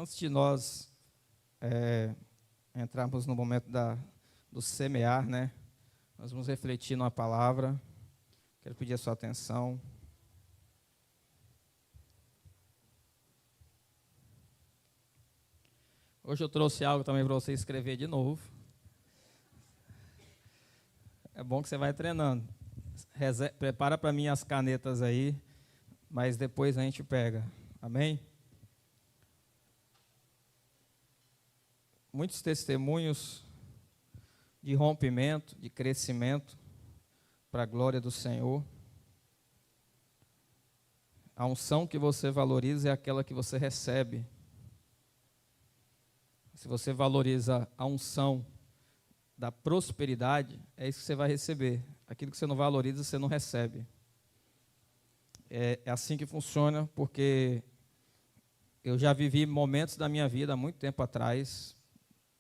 Antes de nós entrarmos no momento do semear, né? Nós vamos refletir numa palavra. Quero pedir a sua atenção. Hoje eu trouxe algo também para você escrever de novo. É bom que você vai treinando. Prepara para mim as canetas aí, mas depois a gente pega. Amém? Muitos testemunhos de rompimento, de crescimento para a glória do Senhor. A unção que você valoriza é aquela que você recebe. Se você valoriza a unção da prosperidade, é isso que você vai receber. Aquilo que você não valoriza, você não recebe. É assim que funciona, porque eu já vivi momentos da minha vida há muito tempo atrás,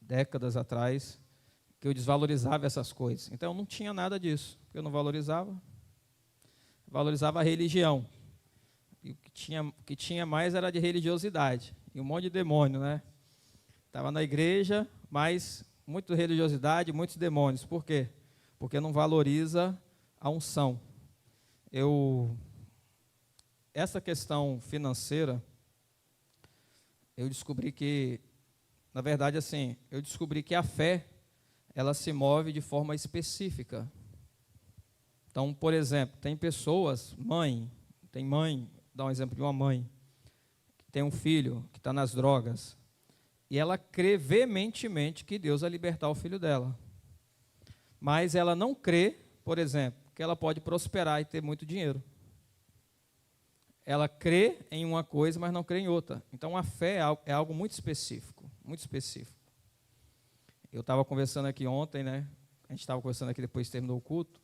décadas atrás, que eu desvalorizava essas coisas. Então eu não tinha nada disso, porque eu não valorizava. Valorizava a religião. E o que tinha mais era de religiosidade. E um monte de demônio, né? Estava na igreja, mas muita religiosidade, muitos demônios. Por quê? Porque não valoriza a unção. Essa questão financeira, eu descobri que, na verdade, assim, eu descobri que a fé, ela se move de forma específica. Então, por exemplo, tem pessoas, tem mãe, dá um exemplo de uma mãe, que tem um filho que está nas drogas, e ela crê veementemente que Deus vai libertar o filho dela. Mas ela não crê, por exemplo, que ela pode prosperar e ter muito dinheiro. Ela crê em uma coisa, mas não crê em outra. Então, a fé é algo muito específico, muito específico. Eu estava conversando aqui ontem, né? A gente estava conversando aqui depois que terminou o culto.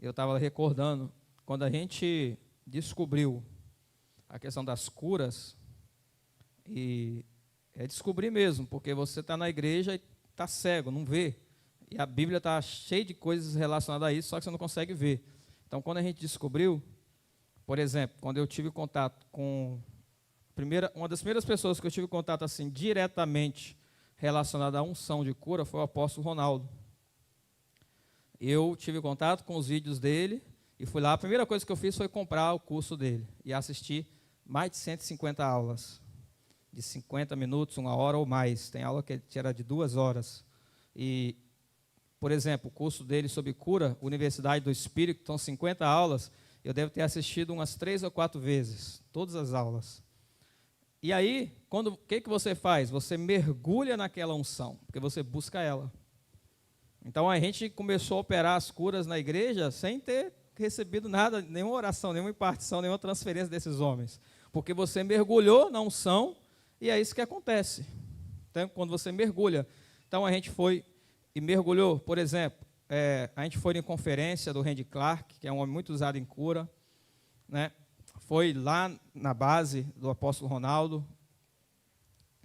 Eu estava recordando, quando a gente descobriu a questão das curas, e é descobrir mesmo, porque você está na igreja e está cego, não vê. E a Bíblia está cheia de coisas relacionadas a isso, só que você não consegue ver. Então, quando a gente descobriu, por exemplo, quando eu tive contato com uma das primeiras pessoas que eu tive contato assim diretamente relacionada à unção de cura foi o apóstolo Ronaldo. Eu tive contato com os vídeos dele e fui lá. A primeira coisa que eu fiz foi comprar o curso dele e assistir mais de 150 aulas, de 50 minutos, 1 hora ou mais. Tem aula que era de 2 horas. E, por exemplo, o curso dele sobre cura, Universidade do Espírito, são 50 aulas. Eu devo ter assistido umas 3 ou 4 vezes, todas as aulas. E aí, o que você faz? Você mergulha naquela unção, porque você busca ela. Então, a gente começou a operar as curas na igreja sem ter recebido nada, nenhuma oração, nenhuma impartição, nenhuma transferência desses homens. Porque você mergulhou na unção e é isso que acontece. Então, quando você mergulha. Então, a gente foi e mergulhou, por exemplo, a gente foi em conferência do Randy Clark, que é um homem muito usado em cura, né? Foi lá na base do apóstolo Ronaldo,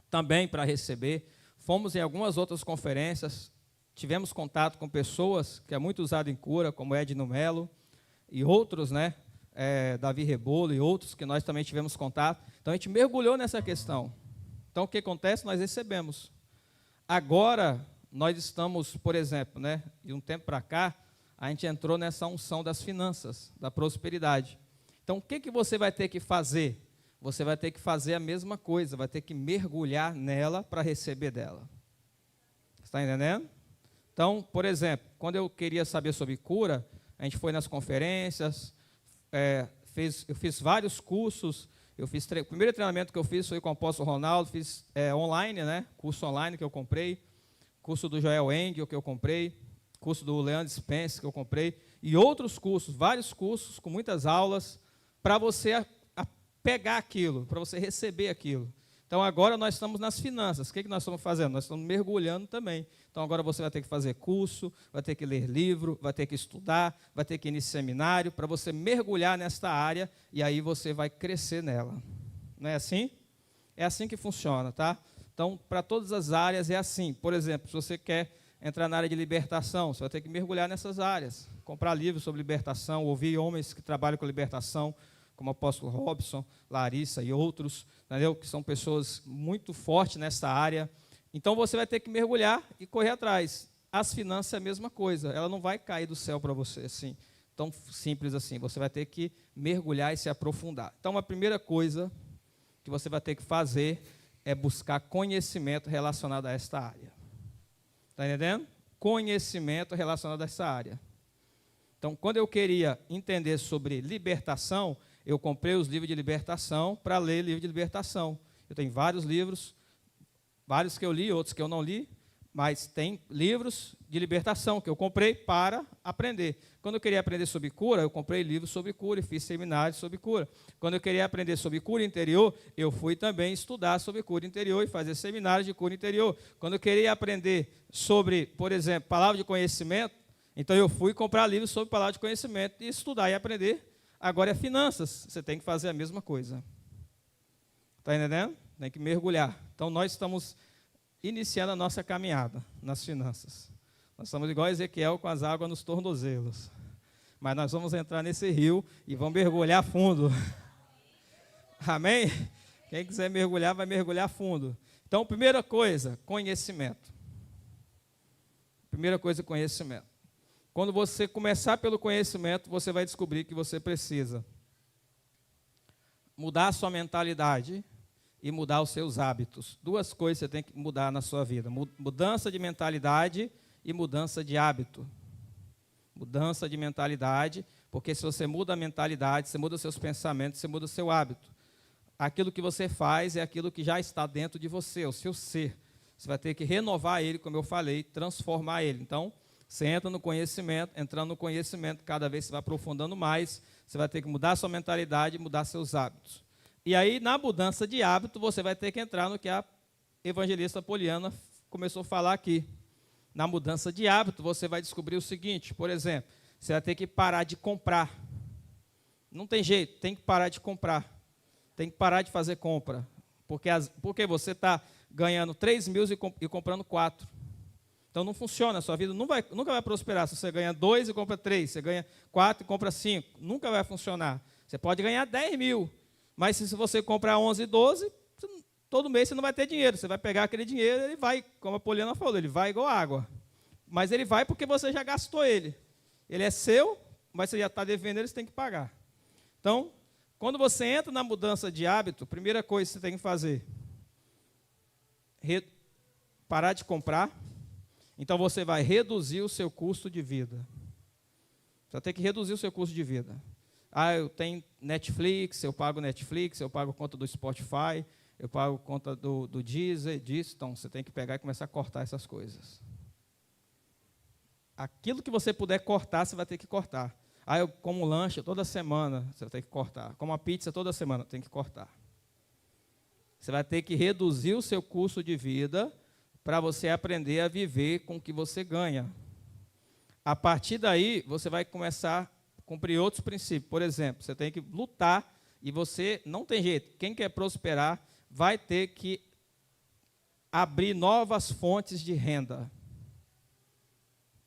também para receber. Fomos em algumas outras conferências, tivemos contato com pessoas que é muito usado em cura, como Edno Melo e outros, né? Davi Rebolo e outros que nós também tivemos contato. Então, a gente mergulhou nessa questão. Então, o que acontece? Nós recebemos. Agora, nós estamos, por exemplo, né, de um tempo para cá, a gente entrou nessa unção das finanças, da prosperidade. Então, o que você vai ter que fazer? Você vai ter que fazer a mesma coisa, vai ter que mergulhar nela para receber dela. Está entendendo? Então, por exemplo, quando eu queria saber sobre cura, a gente foi nas conferências, eu fiz vários cursos. O primeiro treinamento que eu fiz foi com o apóstolo Ronaldo, fiz online, né? Curso online que eu comprei, curso do Joel Engel que eu comprei, curso do Leandro Spence que eu comprei, e outros cursos, vários cursos com muitas aulas, para você pegar aquilo, para você receber aquilo. Então, agora nós estamos nas finanças. O que nós estamos fazendo? Nós estamos mergulhando também. Então, agora você vai ter que fazer curso, vai ter que ler livro, vai ter que estudar, vai ter que ir nesse seminário, para você mergulhar nesta área, e aí você vai crescer nela. Não é assim? É assim que funciona, tá? Então, para todas as áreas é assim. Por exemplo, se você quer entrar na área de libertação, você vai ter que mergulhar nessas áreas. Comprar livros sobre libertação, ouvir homens que trabalham com libertação, como o apóstolo Robson, Larissa e outros, entendeu? Que são pessoas muito fortes nessa área. Então, você vai ter que mergulhar e correr atrás. As finanças é a mesma coisa, ela não vai cair do céu para você, assim, tão simples assim. Você vai ter que mergulhar e se aprofundar. Então, a primeira coisa que você vai ter que fazer é buscar conhecimento relacionado a esta área. Está entendendo? Conhecimento relacionado a essa área. Então, quando eu queria entender sobre libertação, eu comprei os livros de libertação para ler livro de libertação. Eu tenho vários livros, vários que eu li, outros que eu não li, mas tem livros de libertação que eu comprei para aprender. Quando eu queria aprender sobre cura, eu comprei livros sobre cura e fiz seminários sobre cura. Quando eu queria aprender sobre cura interior, eu fui também estudar sobre cura interior e fazer seminários de cura interior. Quando eu queria aprender sobre, por exemplo, palavra de conhecimento, então eu fui comprar livros sobre palavra de conhecimento e estudar e aprender. Agora é finanças, você tem que fazer a mesma coisa. Está entendendo? Tem que mergulhar. Então nós estamos iniciando a nossa caminhada nas finanças. Nós estamos igual a Ezequiel com as águas nos tornozelos. Mas nós vamos entrar nesse rio e vamos mergulhar fundo. Amém? Quem quiser mergulhar, vai mergulhar fundo. Então, primeira coisa, conhecimento. Primeira coisa, conhecimento. Quando você começar pelo conhecimento, você vai descobrir que você precisa mudar a sua mentalidade e mudar os seus hábitos. Duas coisas você tem que mudar na sua vida. Mudança de mentalidade e mudança de hábito. Mudança de mentalidade, porque se você muda a mentalidade, você muda os seus pensamentos, você muda o seu hábito. Aquilo que você faz é aquilo que já está dentro de você, o seu ser. Você vai ter que renovar ele, como eu falei, transformar ele. Então, você entra no conhecimento, entrando no conhecimento, cada vez você vai aprofundando mais, você vai ter que mudar a sua mentalidade e mudar seus hábitos. E aí, na mudança de hábito, você vai ter que entrar no que a evangelista Poliana começou a falar aqui. Na mudança de hábito, você vai descobrir o seguinte, por exemplo, você vai ter que parar de comprar. Não tem jeito, tem que parar de comprar. Tem que parar de fazer compra. Porque você está ganhando 3 mil e comprando 4. Então não funciona, a sua vida nunca vai prosperar. Se você ganha 2 e compra 3, você ganha 4 e compra 5, nunca vai funcionar. Você pode ganhar 10 mil, mas se você comprar 11 e 12, todo mês você não vai ter dinheiro. Você vai pegar aquele dinheiro, ele vai, como a Poliana falou, ele vai igual água. Mas ele vai porque você já gastou ele. Ele é seu, mas você já está devendo ele, você tem que pagar. Então, quando você entra na mudança de hábito, a primeira coisa que você tem que fazer, parar de comprar. Então, você vai reduzir o seu custo de vida. Você vai ter que reduzir o seu custo de vida. Ah, eu tenho Netflix, eu pago conta do Spotify, eu pago conta do Deezer, disso. Então, você tem que pegar e começar a cortar essas coisas. Aquilo que você puder cortar, você vai ter que cortar. Ah, eu como lanche toda semana, você vai ter que cortar. Como uma pizza toda semana, tem que cortar. Você vai ter que reduzir o seu custo de vida para você aprender a viver com o que você ganha. A partir daí, você vai começar a cumprir outros princípios. Por exemplo, você tem que lutar e você não tem jeito. Quem quer prosperar vai ter que abrir novas fontes de renda.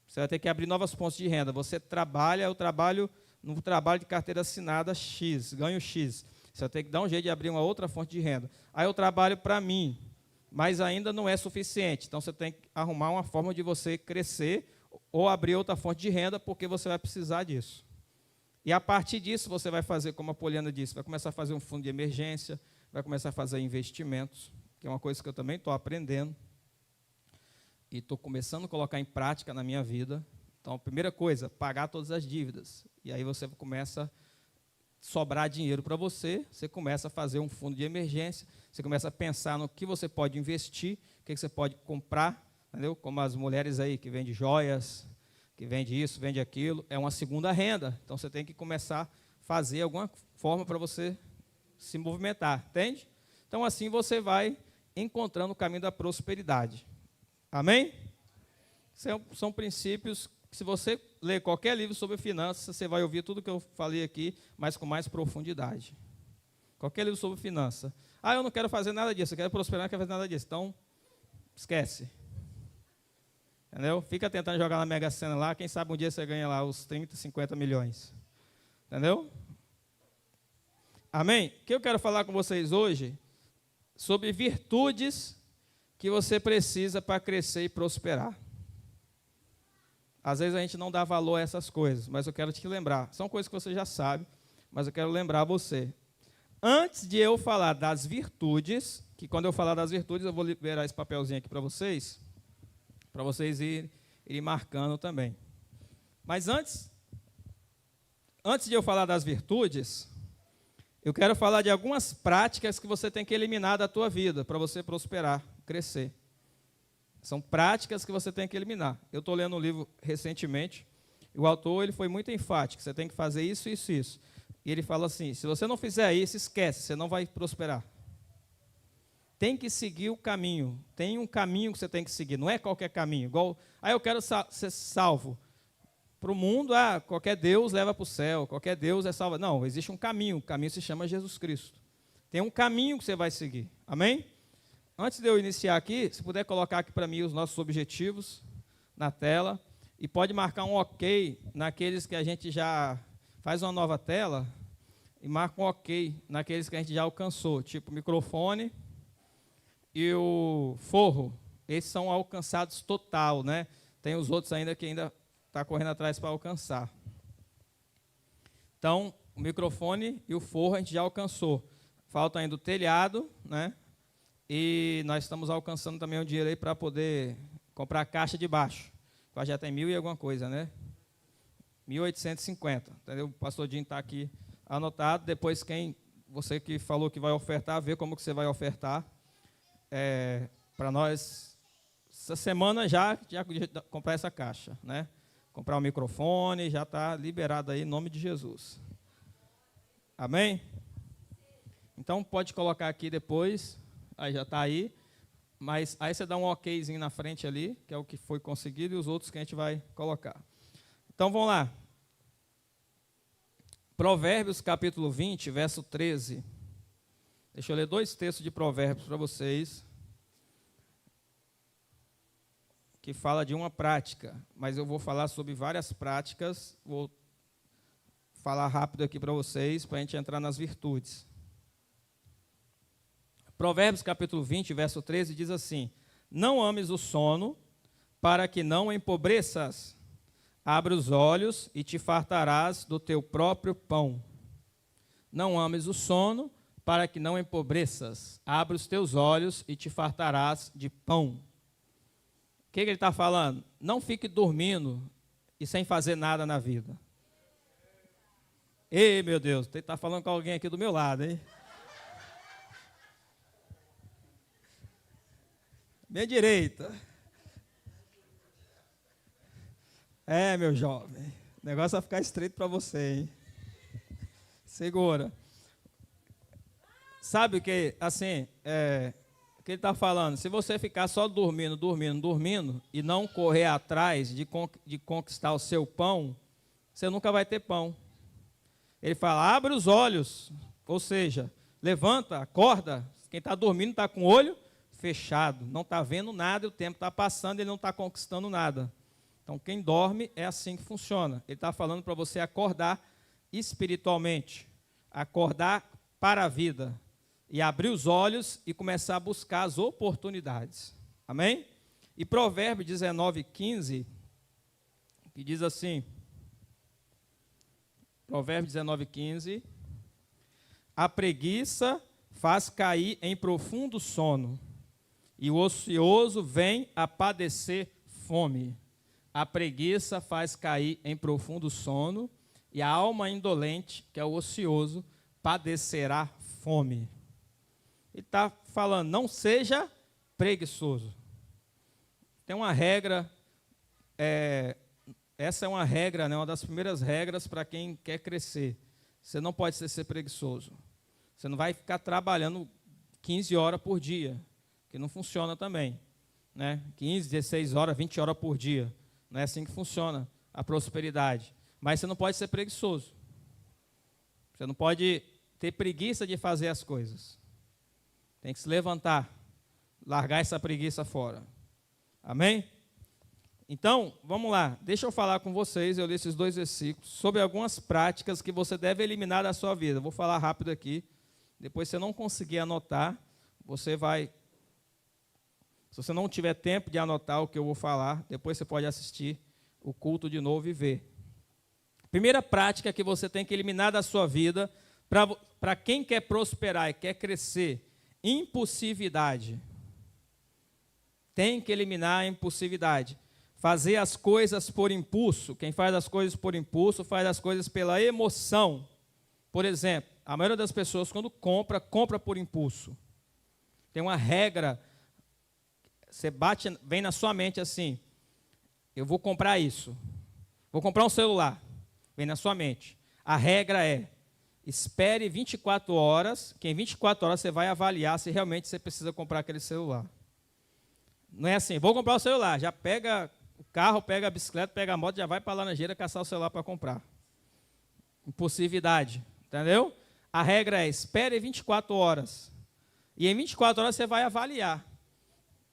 Você vai ter que abrir novas fontes de renda. Você trabalha, eu trabalho no trabalho de carteira assinada X, ganho X. Você vai ter que dar um jeito de abrir uma outra fonte de renda. Aí eu trabalho para mim, mas ainda não é suficiente. Então, você tem que arrumar uma forma de você crescer ou abrir outra fonte de renda, porque você vai precisar disso. E, a partir disso, você vai fazer, como a Poliana disse, vai começar a fazer um fundo de emergência, vai começar a fazer investimentos, que é uma coisa que eu também estou aprendendo. E estou começando a colocar em prática na minha vida. Então, a primeira coisa, pagar todas as dívidas. E aí você começa a sobrar dinheiro para você, você começa a fazer um fundo de emergência, você começa a pensar no que você pode investir, o que você pode comprar, entendeu? Como as mulheres aí que vendem joias, que vende isso, vende aquilo, é uma segunda renda. Então, você tem que começar a fazer alguma forma para você se movimentar, entende? Então, assim você vai encontrando o caminho da prosperidade. Amém? São princípios que, se você ler qualquer livro sobre finanças, você vai ouvir tudo que eu falei aqui, mas com mais profundidade. Qualquer livro sobre finanças. Ah, eu não quero fazer nada disso, eu quero prosperar, não quero fazer nada disso. Então, esquece. Entendeu? Fica tentando jogar na Mega Sena lá, quem sabe um dia você ganha lá os 30, 50 milhões. Entendeu? Amém? O que eu quero falar com vocês hoje? Sobre virtudes que você precisa para crescer e prosperar. Às vezes a gente não dá valor a essas coisas, mas eu quero te lembrar. São coisas que você já sabe, mas eu quero lembrar você. Antes de eu falar das virtudes, que quando eu falar das virtudes, eu vou liberar esse papelzinho aqui para vocês irem marcando também. Mas antes de eu falar das virtudes, eu quero falar de algumas práticas que você tem que eliminar da tua vida para você prosperar, crescer. São práticas que você tem que eliminar. Eu estou lendo um livro recentemente, e o autor ele foi muito enfático, você tem que fazer isso, isso, isso. E ele fala assim, se você não fizer isso, esquece, você não vai prosperar. Tem que seguir o caminho, tem um caminho que você tem que seguir, não é qualquer caminho. Igual, eu quero ser salvo. Para o mundo, qualquer Deus leva para o céu, qualquer Deus é salvo. Não, existe um caminho, o caminho se chama Jesus Cristo. Tem um caminho que você vai seguir, amém? Antes de eu iniciar aqui, se puder colocar aqui para mim os nossos objetivos na tela, e pode marcar um OK naqueles que a gente já faz uma nova tela, e marca um OK naqueles que a gente já alcançou, tipo o microfone e o forro. Esses são alcançados total, né? Tem os outros ainda que ainda está correndo atrás para alcançar. Então, o microfone e o forro a gente já alcançou. Falta ainda o telhado, né? E nós estamos alcançando também o dinheiro aí para poder comprar a caixa de baixo. Já tem 1.000 e alguma coisa, né? 1.850. Entendeu? O pastor Dinho está aqui anotado. Depois, você que falou que vai ofertar, vê como que você vai ofertar. Para nós, essa semana já comprar essa caixa, né? Comprar o microfone, já está liberado aí em nome de Jesus. Amém? Então, pode colocar aqui depois. Aí já está aí, mas aí você dá um OKzinho na frente ali, que é o que foi conseguido, e os outros que a gente vai colocar. Então, vamos lá. Provérbios, capítulo 20, verso 13. Deixa eu ler 2 textos de Provérbios para vocês, que fala de uma prática, mas eu vou falar sobre várias práticas, vou falar rápido aqui para vocês, para a gente entrar nas virtudes. Provérbios capítulo 20, verso 13, diz assim: não ames o sono, para que não empobreças. Abre os olhos e te fartarás do teu próprio pão. Não ames o sono, para que não empobreças. Abre os teus olhos e te fartarás de pão. O que ele está falando? Não fique dormindo e sem fazer nada na vida. Ei, meu Deus, ele está falando com alguém aqui do meu lado, hein? Minha direita. Meu jovem. O negócio vai ficar estreito para você, hein? Segura. Sabe o que, assim, o que ele está falando? Se você ficar só dormindo, e não correr atrás de conquistar o seu pão, você nunca vai ter pão. Ele fala, abre os olhos, ou seja, levanta, acorda. Quem está dormindo está com o olho fechado, não está vendo nada, e o tempo está passando, ele não está conquistando nada. Então, quem dorme é assim que funciona. Ele está falando para você acordar espiritualmente, acordar para a vida, e abrir os olhos e começar a buscar as oportunidades. Amém? E Provérbios 19, 15, que diz assim, Provérbios 19, 15, a preguiça faz cair em profundo sono, e o ocioso vem a padecer fome. A preguiça faz cair em profundo sono, e a alma indolente, que é o ocioso, padecerá fome. Ele está falando, não seja preguiçoso. Tem uma regra, essa é uma regra, né, uma das primeiras regras para quem quer crescer. Você não pode ser preguiçoso. Você não vai ficar trabalhando 15 horas por dia, que não funciona também. Né? 15, 16 horas, 20 horas por dia. Não é assim que funciona a prosperidade. Mas você não pode ser preguiçoso. Você não pode ter preguiça de fazer as coisas. Tem que se levantar, largar essa preguiça fora. Amém? Então, vamos lá, deixa eu falar com vocês, eu li esses 2 versículos, sobre algumas práticas que você deve eliminar da sua vida. Vou falar rápido aqui, depois se você não conseguir anotar, você vai... Se você não tiver tempo de anotar o que eu vou falar, depois você pode assistir o culto de novo e ver. Primeira prática que você tem que eliminar da sua vida, para quem quer prosperar e quer crescer, impulsividade. Tem que eliminar a impulsividade. Fazer as coisas por impulso. Quem faz as coisas por impulso, faz as coisas pela emoção. Por exemplo, a maioria das pessoas, quando compra por impulso. Tem uma regra, você bate, vem na sua mente assim, eu vou comprar isso. Vou comprar um celular. Vem na sua mente. A regra é, espere 24 horas, que em 24 horas você vai avaliar se realmente você precisa comprar aquele celular. Não é assim, vou comprar o celular, já pega o carro, pega a bicicleta, pega a moto, já vai para a laranjeira caçar o celular para comprar. Impulsividade, entendeu? A regra é, espere 24 horas. E em 24 horas você vai avaliar.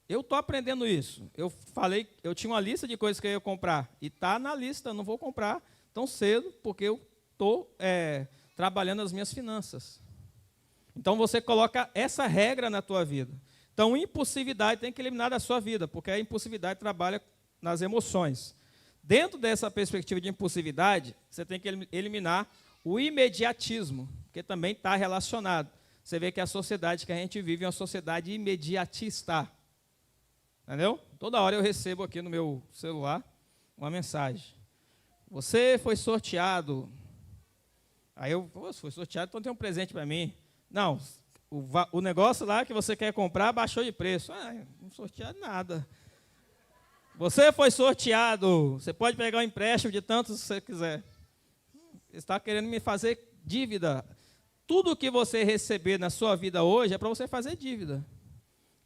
Eu estou aprendendo isso. Eu tinha uma lista de coisas que eu ia comprar. E está na lista, não vou comprar tão cedo, porque eu estou trabalhando as minhas finanças. Então você coloca essa regra na tua vida. Então, impulsividade tem que eliminar da sua vida, porque a impulsividade trabalha nas emoções. Dentro dessa perspectiva de impulsividade, você tem que eliminar o imediatismo, que também está relacionado. Você vê que a sociedade que a gente vive é uma sociedade imediatista. Entendeu? Toda hora eu recebo aqui no meu celular uma mensagem. Você foi sorteado. Aí eu, foi sorteado, então tem um presente para mim. Não, o negócio lá que você quer comprar baixou de preço. Não sorteado nada. Você foi sorteado. Você pode pegar um empréstimo de tanto se você quiser. Você está querendo me fazer dívida. Tudo que você receber na sua vida hoje é para você fazer dívida.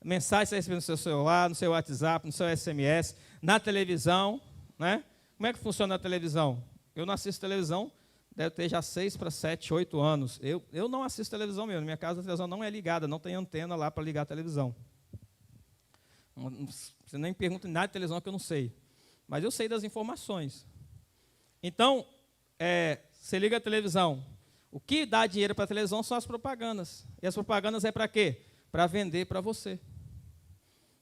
Mensagem você recebe no seu celular, no seu WhatsApp, no seu SMS, na televisão, né? Como é que funciona a televisão? Eu não assisto televisão, deve ter já 6 para 7, 8 anos. Eu não assisto televisão mesmo, na minha casa a televisão não é ligada, não tem antena lá para ligar a televisão. Você nem pergunta nada de televisão que eu não sei. Mas eu sei das informações. Então, você liga a televisão. O que dá dinheiro para a televisão são as propagandas. E as propagandas é para quê? Para vender para você.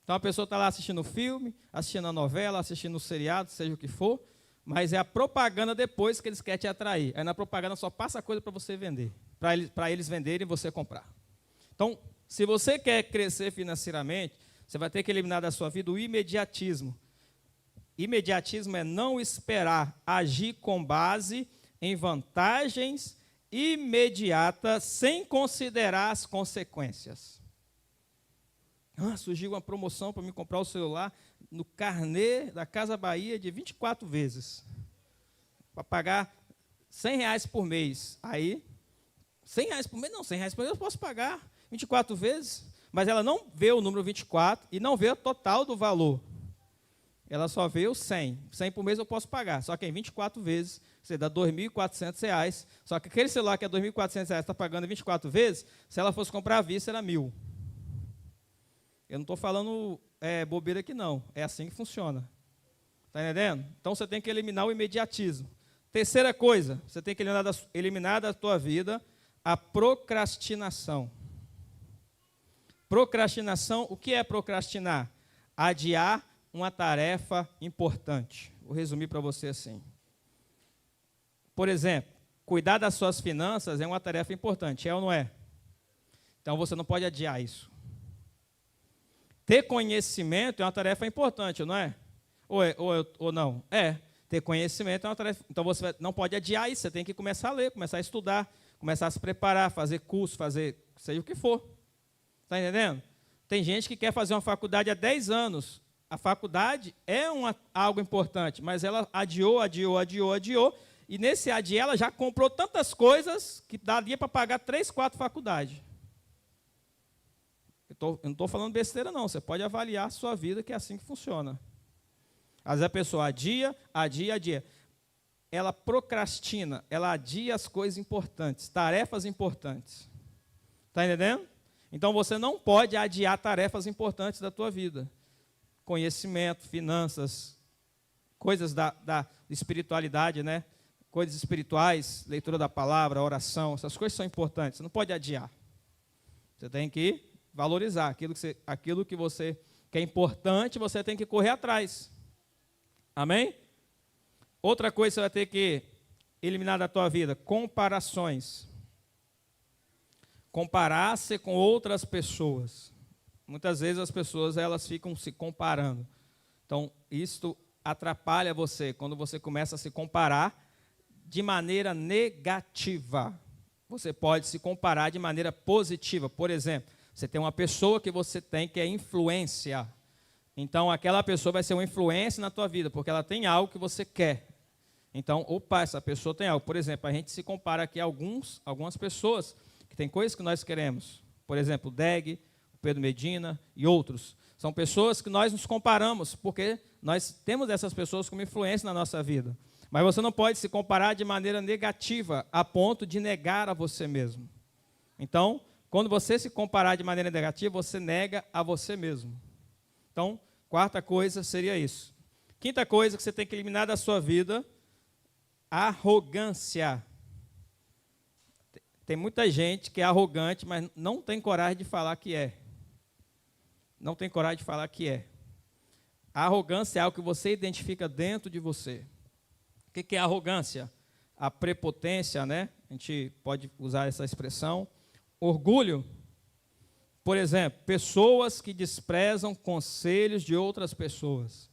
Então a pessoa está lá assistindo o filme, assistindo a novela, assistindo o seriado, seja o que for, mas é a propaganda depois que eles querem te atrair. Aí na propaganda só passa coisa para você vender, para eles venderem e você comprar. Então, se você quer crescer financeiramente, você vai ter que eliminar da sua vida o imediatismo. Imediatismo é não esperar, agir com base em vantagens imediatas, sem considerar as consequências. Surgiu uma promoção para me comprar o celular no carnê da Casa Bahia de 24 vezes. Para pagar R$100 por mês. Aí, R$100 por mês? Não, R$100 por mês eu posso pagar 24 vezes. Mas ela não vê o número 24 e não vê o total do valor. Ela só vê o 100. 100 por mês eu posso pagar. Só que em 24 vezes, você dá R$2.400. Só que aquele celular que é R$2.400 está pagando 24 vezes, se ela fosse comprar à vista, era R$1.000. Eu não estou falando bobeira aqui, não. É assim que funciona. Está entendendo? Então, você tem que eliminar o imediatismo. Terceira coisa, você tem que eliminar da tua vida a procrastinação. Procrastinação, o que é procrastinar? Adiar uma tarefa importante. Vou resumir para você assim. Por exemplo, cuidar das suas finanças é uma tarefa importante, é ou não é? Então, você não pode adiar isso. Ter conhecimento é uma tarefa importante, não é? Ou não? Ter conhecimento é uma tarefa. Então, você não pode adiar isso, você tem que começar a ler, começar a estudar, começar a se preparar, fazer curso, fazer seja o que for. Está entendendo? Tem gente que quer fazer uma faculdade há 10 anos. A faculdade é algo importante, mas ela adiou, e nesse adiar ela já comprou tantas coisas que daria para pagar 3, 4 faculdades. Eu não estou falando besteira, não. Você pode avaliar a sua vida, que é assim que funciona. Às vezes a pessoa adia. Ela procrastina, ela adia as coisas importantes, tarefas importantes. Está entendendo? Então, você não pode adiar tarefas importantes da tua vida. Conhecimento, finanças, coisas da espiritualidade, né? Coisas espirituais, leitura da palavra, oração, essas coisas são importantes. Você não pode adiar. Você tem que valorizar aquilo que é importante, você tem que correr atrás. Amém? Outra coisa que você vai ter que eliminar da tua vida, comparações. Comparar-se com outras pessoas. Muitas vezes as pessoas elas ficam se comparando. Então, isso atrapalha você quando você começa a se comparar de maneira negativa. Você pode se comparar de maneira positiva. Por exemplo, você tem uma pessoa que você tem que é influência. Então, aquela pessoa vai ser uma influência na tua vida, porque ela tem algo que você quer. Então, opa, essa pessoa tem algo. Por exemplo, a gente se compara aqui a algumas pessoas que têm coisas que nós queremos. Por exemplo, o Deg, o Pedro Medina e outros. São pessoas que nós nos comparamos, porque nós temos essas pessoas como influência na nossa vida. Mas você não pode se comparar de maneira negativa, a ponto de negar a você mesmo. Então, quando você se comparar de maneira negativa, você nega a você mesmo. Então, quarta coisa seria isso. Quinta coisa que você tem que eliminar da sua vida, arrogância. Tem muita gente que é arrogante, mas não tem coragem de falar que é. Não tem coragem de falar que é. A arrogância é algo que você identifica dentro de você. O que é arrogância? A prepotência, né? A gente pode usar essa expressão. Orgulho. Por exemplo, pessoas que desprezam conselhos de outras pessoas.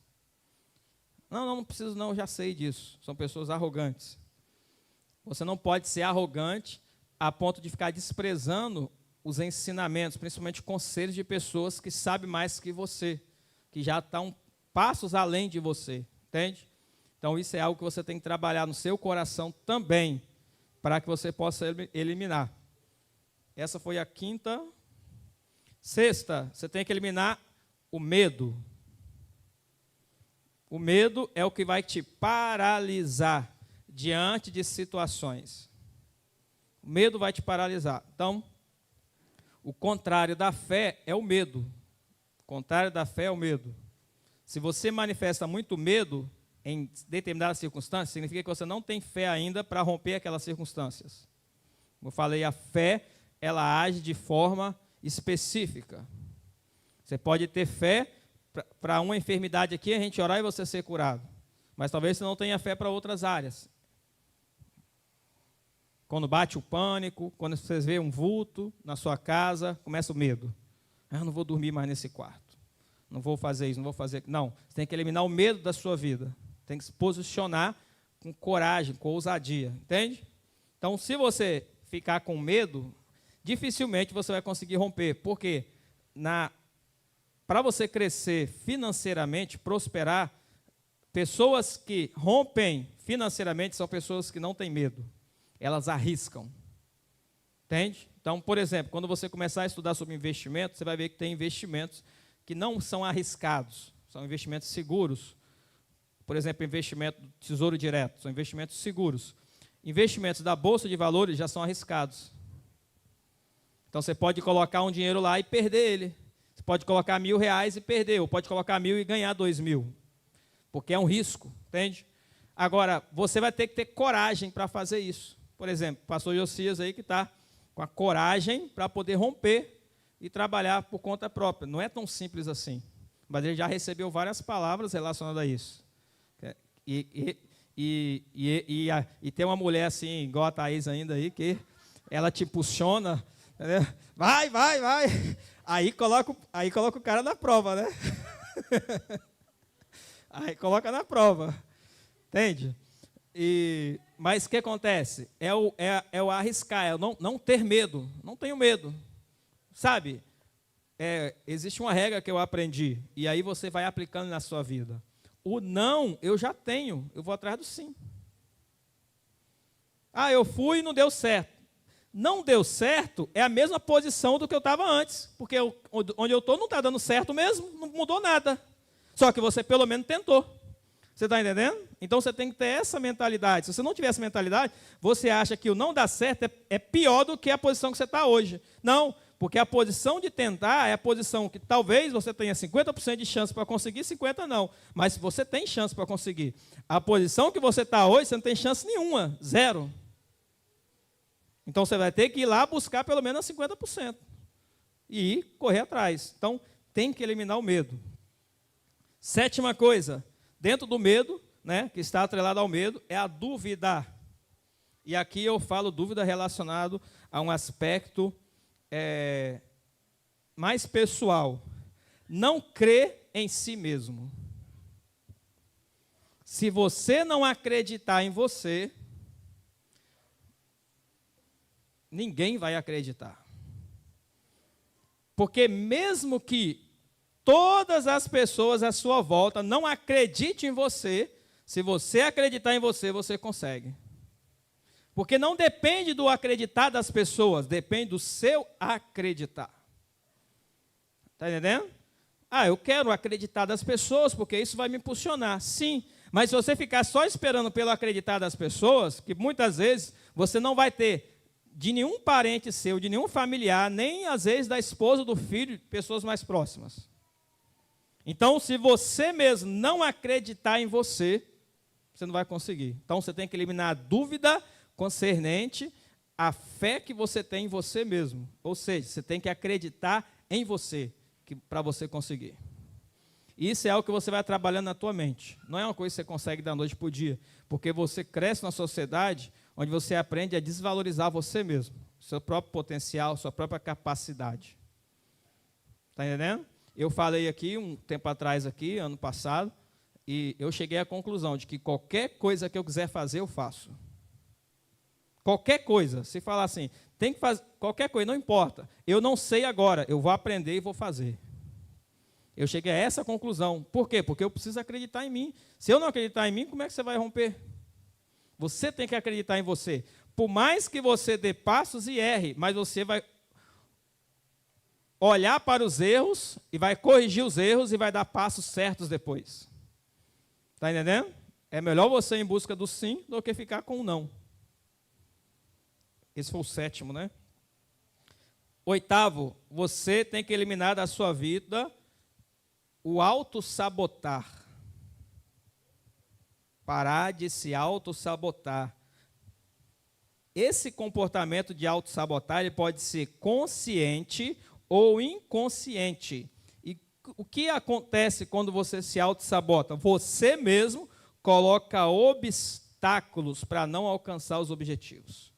Não preciso não, já sei disso. São pessoas arrogantes. Você não pode ser arrogante a ponto de ficar desprezando os ensinamentos, principalmente conselhos de pessoas que sabem mais que você, que já estão passos além de você, entende? Então, isso é algo que você tem que trabalhar no seu coração também, para que você possa eliminar. Essa foi a quinta. Sexta, você tem que eliminar o medo. O medo é o que vai te paralisar diante de situações. O medo vai te paralisar. Então, o contrário da fé é o medo. O contrário da fé é o medo. Se você manifesta muito medo em determinadas circunstâncias, significa que você não tem fé ainda para romper aquelas circunstâncias. Como eu falei, a fé, ela age de forma específica. Você pode ter fé para uma enfermidade aqui, a gente orar e você ser curado. Mas talvez você não tenha fé para outras áreas. Quando bate o pânico, quando você vê um vulto na sua casa, começa o medo. Eu não vou dormir mais nesse quarto. Não vou fazer isso, não vou fazer... Não, você tem que eliminar o medo da sua vida. Tem que se posicionar com coragem, com ousadia, entende? Então, se você ficar com medo, dificilmente você vai conseguir romper. Por quê? Para você crescer financeiramente, prosperar, pessoas que rompem financeiramente são pessoas que não têm medo. Elas arriscam. Entende? Então, por exemplo, quando você começar a estudar sobre investimento, você vai ver que tem investimentos que não são arriscados, são investimentos seguros. Por exemplo, investimento do Tesouro Direto, são investimentos seguros. Investimentos da Bolsa de Valores já são arriscados. Então, você pode colocar um dinheiro lá e perder ele. Você pode colocar R$1.000 e perder, ou pode colocar 1.000 e ganhar 2.000. Porque é um risco, entende? Agora, você vai ter que ter coragem para fazer isso. Por exemplo, o pastor Josias aí que está com a coragem para poder romper e trabalhar por conta própria. Não é tão simples assim. Mas ele já recebeu várias palavras relacionadas a isso. E tem uma mulher assim, igual a Thaís ainda aí, que ela te impulsiona, entendeu? Vai. Aí coloca o cara na prova, né? Aí coloca na prova. Entende? Mas o que acontece? É o arriscar, é o não ter medo. Não tenho medo. Sabe? Existe uma regra que eu aprendi, e aí você vai aplicando na sua vida. O não, eu já tenho, eu vou atrás do sim. Eu fui e não deu certo. Não deu certo é a mesma posição do que eu estava antes, porque onde eu estou não está dando certo mesmo, não mudou nada. Só que você pelo menos tentou. Você está entendendo? Então você tem que ter essa mentalidade. Se você não tiver essa mentalidade, você acha que o não dar certo é pior do que a posição que você está hoje. Não, Porque a posição de tentar é a posição que talvez você tenha 50% de chance para conseguir, 50% não. Mas você tem chance para conseguir. A posição que você está hoje, você não tem chance nenhuma, zero. Então, você vai ter que ir lá buscar pelo menos 50%. E correr atrás. Então, tem que eliminar o medo. Sétima coisa, dentro do medo, né, que está atrelado ao medo, é a dúvida. E aqui eu falo dúvida relacionado a um aspecto mais pessoal. Não crer em si mesmo. Se você não acreditar em você, ninguém vai acreditar. Porque mesmo que todas as pessoas à sua volta não acreditem em você, se você acreditar em você, você consegue. Porque não depende do acreditar das pessoas, depende do seu acreditar. Está entendendo? Eu quero acreditar das pessoas, porque isso vai me impulsionar. Sim, mas se você ficar só esperando pelo acreditar das pessoas, que muitas vezes você não vai ter de nenhum parente seu, de nenhum familiar, nem às vezes da esposa, do filho, pessoas mais próximas. Então, se você mesmo não acreditar em você, você não vai conseguir. Então, você tem que eliminar a dúvida concernente à fé que você tem em você mesmo. Ou seja, você tem que acreditar em você, para você conseguir. Isso é algo que você vai trabalhando na tua mente. Não é uma coisa que você consegue da noite para o dia, porque você cresce na sociedade onde você aprende a desvalorizar você mesmo, seu próprio potencial, sua própria capacidade. Está entendendo? Eu falei aqui, um tempo atrás, aqui, ano passado, e eu cheguei à conclusão de que qualquer coisa que eu quiser fazer, eu faço. Qualquer coisa. Se falar assim, tem que fazer qualquer coisa, não importa. Eu não sei agora, eu vou aprender e vou fazer. Eu cheguei a essa conclusão. Por quê? Porque eu preciso acreditar em mim. Se eu não acreditar em mim, como é que você vai romper? Você tem que acreditar em você. Por mais que você dê passos e erre, mas você vai olhar para os erros e vai corrigir os erros e vai dar passos certos depois. Está entendendo? É melhor você ir em busca do sim do que ficar com o não. Esse foi o 7º, né? 8º, você tem que eliminar da sua vida o auto-sabotar. Parar de se auto-sabotar. Esse comportamento de auto-sabotar, ele pode ser consciente ou inconsciente. E o que acontece quando você se auto-sabota? Você mesmo coloca obstáculos para não alcançar os objetivos.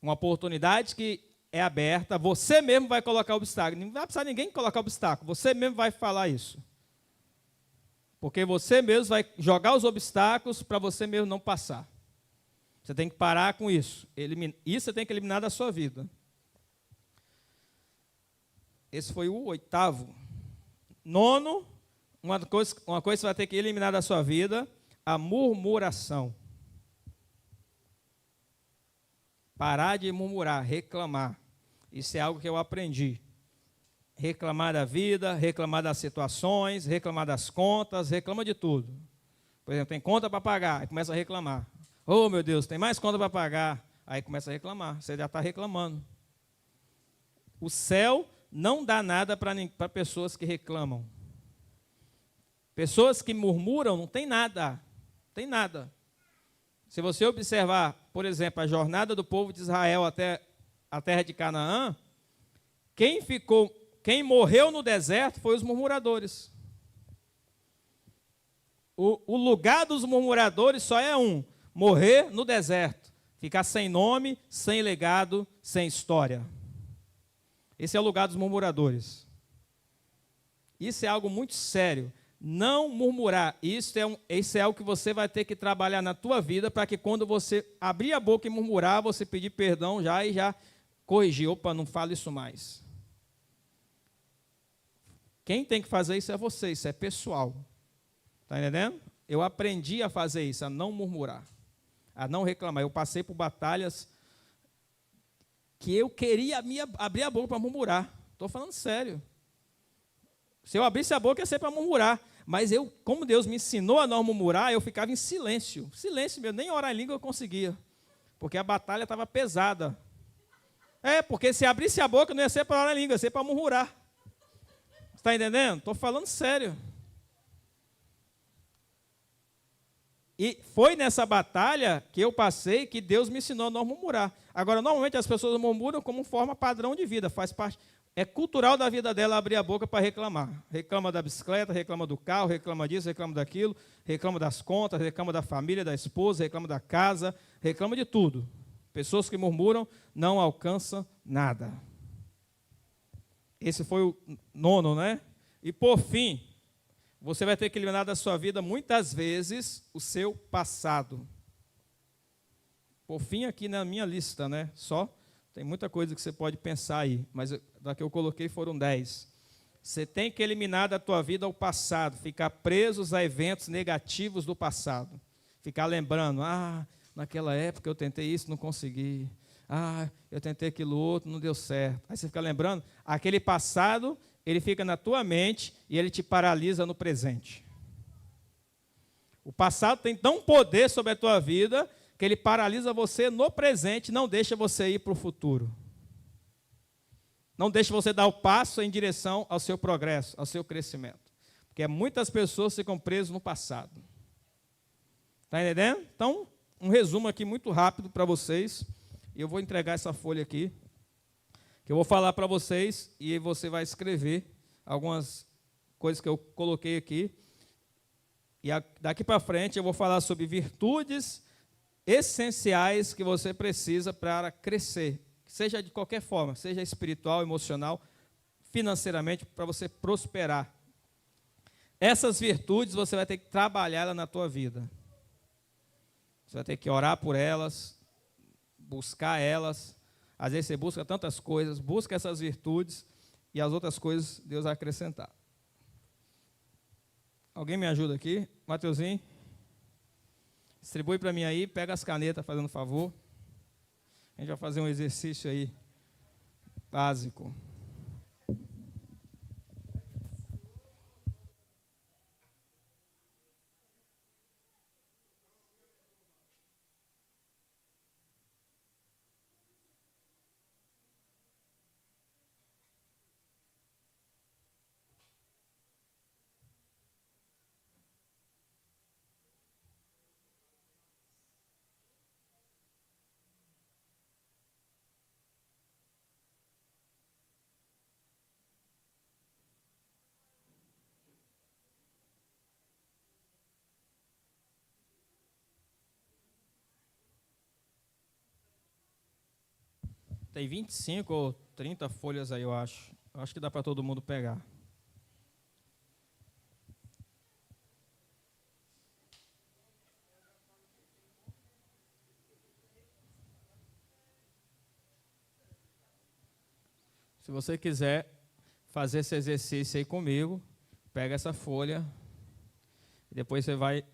Uma oportunidade que é aberta, você mesmo vai colocar obstáculo. Não vai precisar ninguém colocar obstáculo, você mesmo vai falar isso. Porque você mesmo vai jogar os obstáculos para você mesmo não passar. Você tem que parar com isso. Isso você tem que eliminar da sua vida. Esse foi o 8º. 9º, uma coisa que você vai ter que eliminar da sua vida, a murmuração. Parar de murmurar, reclamar. Isso é algo que eu aprendi. Reclamar da vida, reclamar das situações, reclamar das contas, reclama de tudo. Por exemplo, tem conta para pagar, aí começa a reclamar. Oh, meu Deus, tem mais conta para pagar. Aí começa a reclamar, você já está reclamando. O céu não dá nada para pessoas que reclamam. Pessoas que murmuram não tem nada. Não tem nada. Se você observar, por exemplo, a jornada do povo de Israel até a terra de Canaã, quem morreu no deserto foi os murmuradores. O lugar dos murmuradores só é um: morrer no deserto, ficar sem nome, sem legado, sem história. Esse é o lugar dos murmuradores. Isso é algo muito sério. Não murmurar. Isso é algo que você vai ter que trabalhar na tua vida, para que quando você abrir a boca e murmurar, você pedir perdão e já corrigir. Opa, não falo isso mais. Quem tem que fazer isso é você, isso é pessoal. Está entendendo? Eu aprendi a fazer isso, a não murmurar, a não reclamar. Eu passei por batalhas que eu queria abrir a boca para murmurar. Estou falando sério. Se eu abrisse a boca, ia ser para murmurar. Mas como Deus me ensinou a não murmurar, eu ficava em silêncio. Silêncio mesmo, nem orar em língua eu conseguia. Porque a batalha estava pesada. Porque se abrisse a boca não ia ser para orar em língua, ia ser para murmurar. Está entendendo? Estou falando sério. E foi nessa batalha que eu passei que Deus me ensinou a não murmurar. Agora, normalmente as pessoas murmuram como forma padrão de vida, faz parte. É cultural da vida dela abrir a boca para reclamar. Reclama da bicicleta, reclama do carro, reclama disso, reclama daquilo, reclama das contas, reclama da família, da esposa, reclama da casa, reclama de tudo. Pessoas que murmuram não alcançam nada. Esse foi o 9, né? E por fim, você vai ter que eliminar da sua vida muitas vezes o seu passado. Por fim, aqui na minha lista, né? Só tem muita coisa que você pode pensar aí, mas da que eu coloquei foram 10. Você tem que eliminar da tua vida o passado, ficar presos a eventos negativos do passado. Ficar lembrando, naquela época eu tentei isso, não consegui. Eu tentei aquilo outro, não deu certo. Aí você fica lembrando, aquele passado, ele fica na tua mente e ele te paralisa no presente. O passado tem tão poder sobre a tua vida que ele paralisa você no presente, não deixa você ir para o futuro. Não deixa você dar o passo em direção ao seu progresso, ao seu crescimento. Porque muitas pessoas ficam presas no passado. Está entendendo? Então, um resumo aqui muito rápido para vocês. E eu vou entregar essa folha aqui, que eu vou falar para vocês e você vai escrever algumas coisas que eu coloquei aqui. E daqui para frente eu vou falar sobre virtudes essenciais que você precisa para crescer, seja de qualquer forma, seja espiritual, emocional, financeiramente, para você prosperar. Essas virtudes você vai ter que trabalhar na tua vida. Você vai ter que orar por elas, buscar elas. Às vezes você busca tantas coisas, busca essas virtudes e as outras coisas Deus vai acrescentar. Alguém me ajuda aqui? Mateuzinho? Distribui para mim aí, pega as canetas, fazendo favor. A gente vai fazer um exercício aí básico. Tem 25 ou 30 folhas aí, eu acho. Eu acho que dá para todo mundo pegar. Se você quiser fazer esse exercício aí comigo, pega essa folha e depois você vai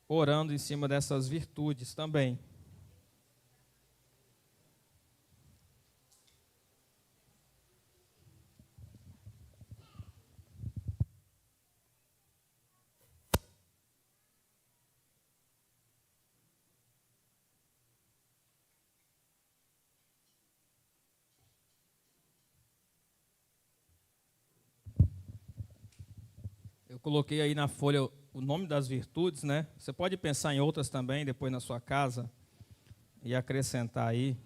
orando em cima dessas virtudes também. Eu coloquei aí na folha o nome das virtudes, né? Você pode pensar em outras também, depois na sua casa, e acrescentar aí.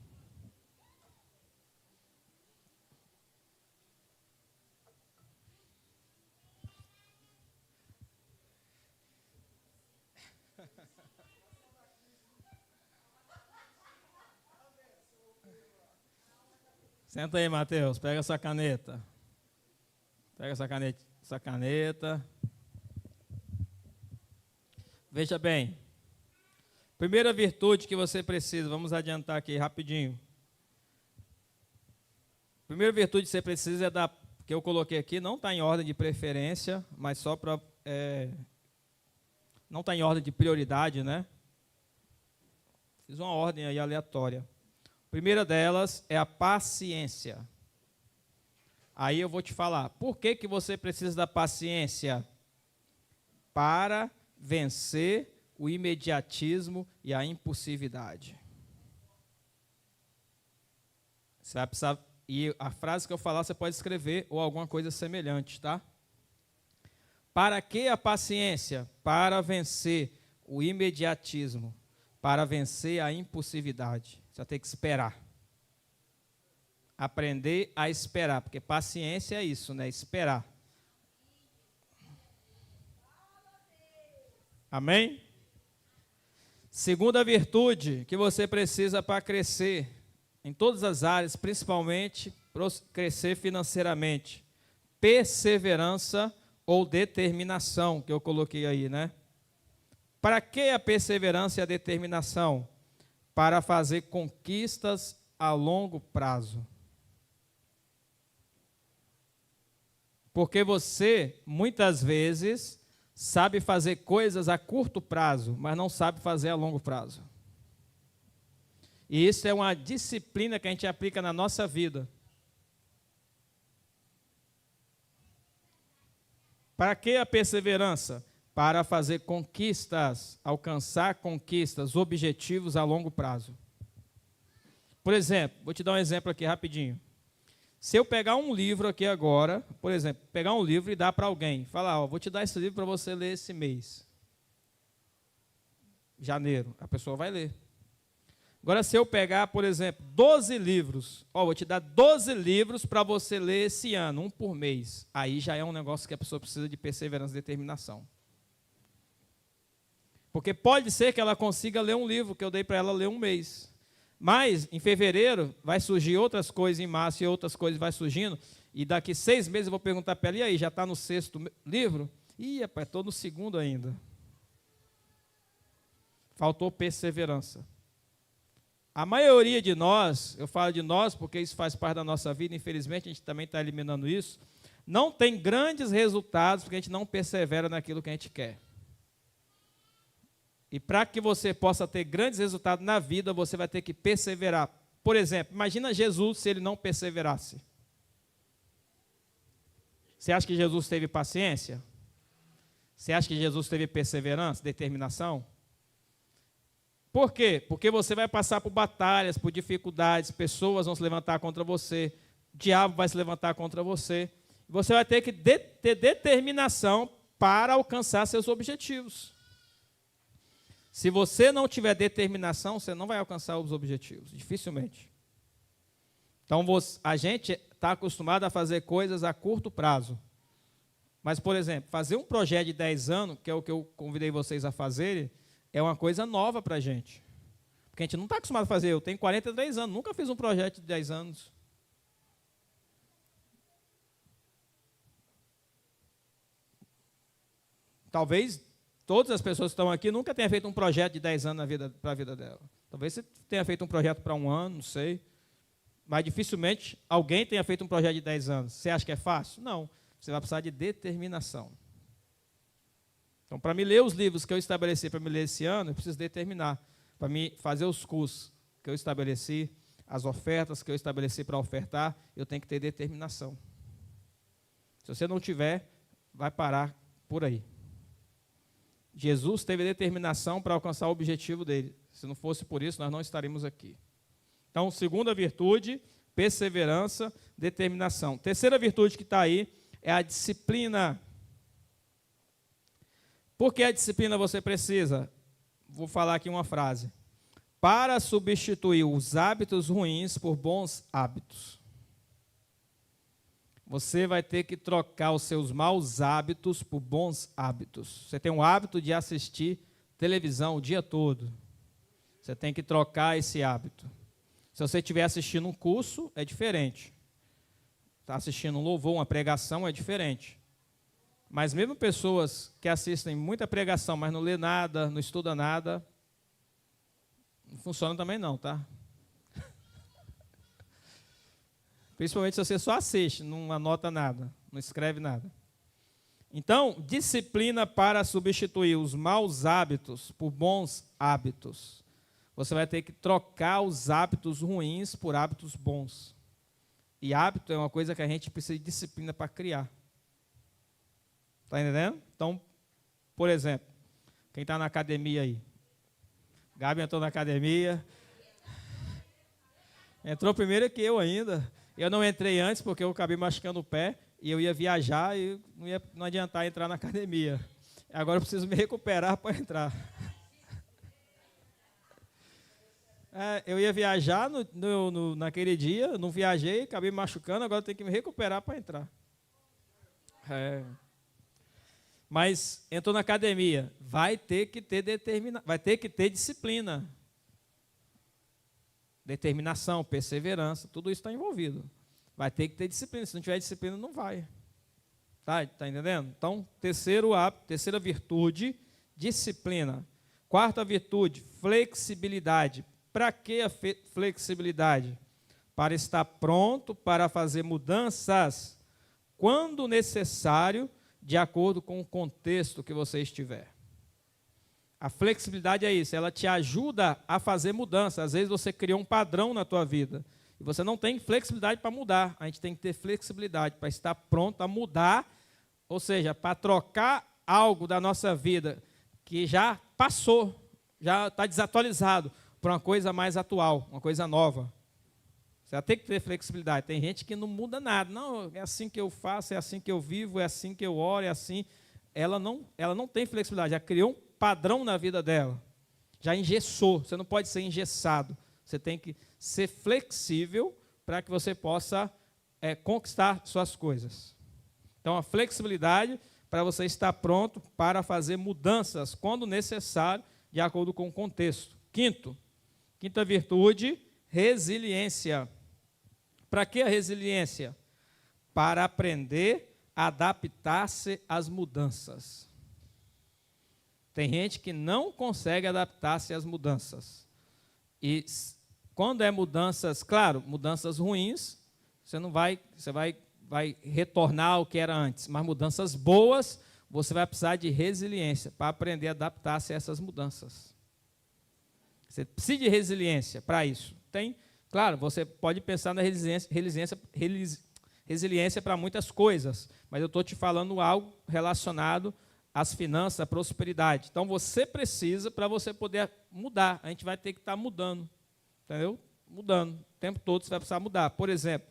Senta aí, Mateus, pega essa caneta. Pega essa caneta. Veja bem. Primeira virtude que você precisa, vamos adiantar aqui rapidinho. Primeira virtude que você precisa é da, que eu coloquei aqui, não está em ordem de preferência, mas só para... não está em ordem de prioridade, né? Fiz uma ordem aí aleatória. A primeira delas é a paciência. Aí eu vou te falar, por que que você precisa da paciência? Para vencer o imediatismo e a impulsividade. Você vai precisar, e a frase que eu falar você pode escrever ou alguma coisa semelhante, tá? Para que a paciência? Para vencer o imediatismo, para vencer a impulsividade. Você vai ter que esperar. Aprender a esperar, porque paciência é isso, né? Esperar. Amém? Segunda virtude que você precisa para crescer em todas as áreas, principalmente crescer financeiramente. Perseverança ou determinação, que eu coloquei aí, né? Para que a perseverança e a determinação? Para fazer conquistas a longo prazo. Porque você, muitas vezes, sabe fazer coisas a curto prazo, mas não sabe fazer a longo prazo. E isso é uma disciplina que a gente aplica na nossa vida. Para que a perseverança? Para fazer conquistas, alcançar conquistas, objetivos a longo prazo. Por exemplo, vou te dar um exemplo aqui rapidinho. Se eu pegar um livro aqui agora, por exemplo, pegar um livro e dar para alguém, falar, ó, vou te dar esse livro para você ler esse mês. Janeiro, a pessoa vai ler. Agora, se eu pegar, por exemplo, 12 livros, ó, vou te dar 12 livros para você ler esse ano, um por mês. Aí já é um negócio que a pessoa precisa de perseverança e determinação. Porque pode ser que ela consiga ler um livro que eu dei para ela ler um mês. Mas, em fevereiro, vai surgir outras coisas, em março e outras coisas vai surgindo, e daqui 6 meses eu vou perguntar para ela, e aí, já está no 6º livro? Ih, rapaz, estou no 2º ainda. Faltou perseverança. A maioria de nós, eu falo de nós porque isso faz parte da nossa vida, infelizmente a gente também está eliminando isso, não tem grandes resultados porque a gente não persevera naquilo que a gente quer. E para que você possa ter grandes resultados na vida, você vai ter que perseverar. Por exemplo, imagina Jesus se ele não perseverasse. Você acha que Jesus teve paciência? Você acha que Jesus teve perseverança, determinação? Por quê? Porque você vai passar por batalhas, por dificuldades, pessoas vão se levantar contra você, o diabo vai se levantar contra você. Você vai ter que ter determinação para alcançar seus objetivos. Se você não tiver determinação, você não vai alcançar os objetivos, dificilmente. Então, a gente está acostumado a fazer coisas a curto prazo. Mas, por exemplo, fazer um projeto de 10 anos, que é o que eu convidei vocês a fazerem, é uma coisa nova para a gente. Porque a gente não está acostumado a fazer. Eu tenho 43 anos, nunca fiz um projeto de 10 anos. Talvez todas as pessoas que estão aqui nunca tenham feito um projeto de 10 anos para a vida dela. Talvez você tenha feito um projeto para 1 ano, não sei. Mas dificilmente alguém tenha feito um projeto de 10 anos. Você acha que é fácil? Não. Você vai precisar de determinação. Então, para me ler os livros que eu estabeleci para me ler esse ano, eu preciso determinar. Para me fazer os cursos que eu estabeleci, as ofertas que eu estabeleci para ofertar, eu tenho que ter determinação. Se você não tiver, vai parar por aí. Jesus teve determinação para alcançar o objetivo dele. Se não fosse por isso, nós não estaríamos aqui. Então, segunda virtude, perseverança, determinação. Terceira virtude que está aí é a disciplina. Por que a disciplina você precisa? Vou falar aqui uma frase. Para substituir os hábitos ruins por bons hábitos. Você vai ter que trocar os seus maus hábitos por bons hábitos. Você tem um hábito de assistir televisão o dia todo. Você tem que trocar esse hábito. Se você estiver assistindo um curso, é diferente. Está assistindo um louvor, uma pregação, é diferente. Mas mesmo pessoas que assistem muita pregação, mas não lê nada, não estuda nada, não funciona também não, tá? Principalmente se você só assiste, não anota nada, não escreve nada. Então, disciplina para substituir os maus hábitos por bons hábitos. Você vai ter que trocar os hábitos ruins por hábitos bons. E hábito é uma coisa que a gente precisa de disciplina para criar. Está entendendo? Então, por exemplo, quem está na academia aí? Gabi entrou na academia. Entrou primeiro que eu ainda. Eu não entrei antes porque eu acabei machucando o pé e eu ia viajar e não adiantar entrar na academia. Agora eu preciso me recuperar para entrar. Eu ia viajar naquele dia, não viajei, acabei me machucando, agora eu tenho que me recuperar para entrar. Mas entrou na academia, vai ter que ter disciplina, determinação, perseverança, tudo isso está envolvido. Vai ter que ter disciplina, se não tiver disciplina, não vai. Tá entendendo? Então, terceira virtude, disciplina. Quarta virtude, flexibilidade. Para que a flexibilidade? Para estar pronto para fazer mudanças quando necessário, de acordo com o contexto que você estiver. A flexibilidade é isso, ela te ajuda a fazer mudanças. Às vezes você criou um padrão na tua vida e você não tem flexibilidade para mudar. A gente tem que ter flexibilidade para estar pronto a mudar, ou seja, para trocar algo da nossa vida que já passou, já está desatualizado, para uma coisa mais atual, uma coisa nova. Você tem que ter flexibilidade. Tem gente que não muda nada. Não, é assim que eu faço, é assim que eu vivo, é assim que eu oro, é assim. Ela não tem flexibilidade, já criou um padrão na vida dela. Já engessou. Você não pode ser engessado. Você tem que ser flexível para que você possa conquistar suas coisas. Então, a flexibilidade para você estar pronto para fazer mudanças quando necessário, de acordo com o contexto. Quinta virtude, resiliência. Para que a resiliência? Para aprender a adaptar-se às mudanças. Tem gente que não consegue adaptar-se às mudanças. E quando é mudanças, claro, mudanças ruins, você vai retornar ao que era antes. Mas mudanças boas, você vai precisar de resiliência para aprender a adaptar-se a essas mudanças. Você precisa de resiliência para isso. Claro, você pode pensar na resiliência para muitas coisas, mas eu estou te falando algo relacionado às finanças, à prosperidade. Então, você precisa, para você poder mudar, a gente vai ter que estar mudando, entendeu? Mudando, o tempo todo você vai precisar mudar. Por exemplo,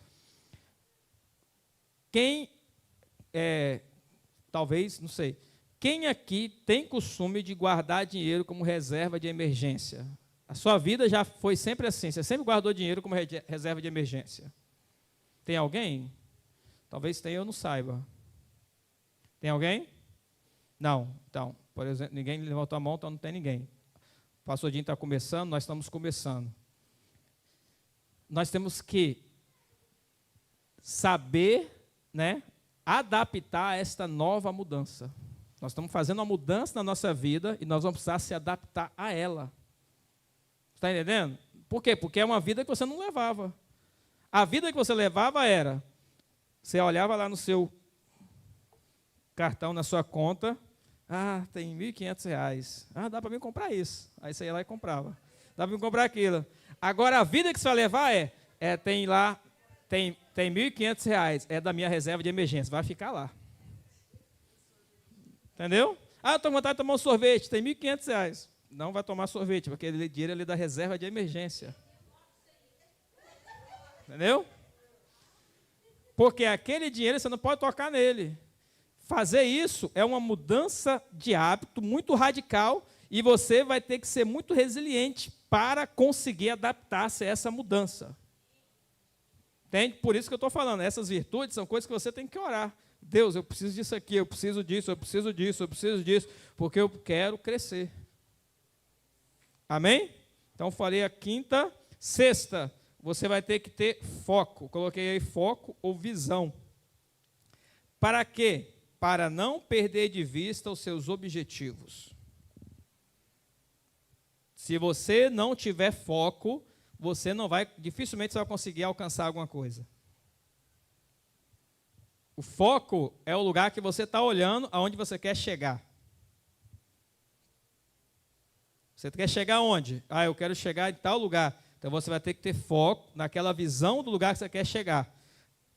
talvez, não sei, quem aqui tem costume de guardar dinheiro como reserva de emergência? A sua vida já foi sempre assim, você sempre guardou dinheiro como reserva de emergência. Tem alguém? Talvez tenha, eu não saiba. Tem alguém? Não. Então, por exemplo, ninguém levantou a mão, então não tem ninguém. O pastor Dinho está começando, nós estamos começando. Nós temos que saber, adaptar a esta nova mudança. Nós estamos fazendo uma mudança na nossa vida e nós vamos precisar se adaptar a ela. Está entendendo? Por quê? Porque é uma vida que você não levava. A vida que você levava era, você olhava lá no seu cartão, na sua conta, tem R$1.500. dá para mim comprar isso. Aí você ia lá e comprava. Dá para mim comprar aquilo. Agora, a vida que você vai levar tem R$1.500, é da minha reserva de emergência, vai ficar lá. Entendeu? Eu estou com vontade de tomar um sorvete, tem R$1.500. Não vai tomar sorvete, porque aquele dinheiro ali da reserva de emergência. Entendeu? Porque aquele dinheiro você não pode tocar nele. Fazer isso é uma mudança de hábito muito radical e você vai ter que ser muito resiliente para conseguir adaptar-se a essa mudança. Entende? Por isso que eu estou falando, essas virtudes são coisas que você tem que orar. Deus, eu preciso disso aqui, eu preciso disso, eu preciso disso, eu preciso disso, porque eu quero crescer. Amém? Então, falei a quinta. Sexta, você vai ter que ter foco. Coloquei aí foco ou visão. Para quê? Para não perder de vista os seus objetivos. Se você não tiver foco, dificilmente você vai conseguir alcançar alguma coisa. O foco é o lugar que você está olhando aonde você quer chegar. Você quer chegar aonde? Eu quero chegar em tal lugar. Então você vai ter que ter foco naquela visão do lugar que você quer chegar.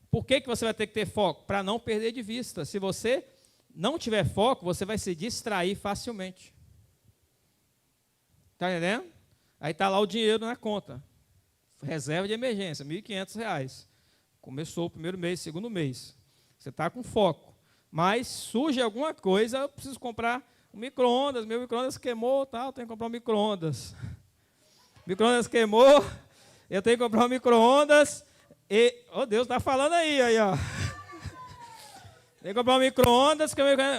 Por que você vai ter que ter foco? Para não perder de vista. Se você não tiver foco, você vai se distrair facilmente. Está entendendo? Aí está lá o dinheiro na conta. reserva de emergência, R$ 1.500. Começou o primeiro mês, segundo mês. Você está com foco. Mas surge alguma coisa, eu preciso comprar um micro-ondas, meu micro-ondas queimou, tal, tenho que comprar um micro-ondas. Micro-ondas queimou, eu tenho que comprar um micro-ondas e... Oh, Deus, está falando aí, ó. Tem que comprar um micro-ondas,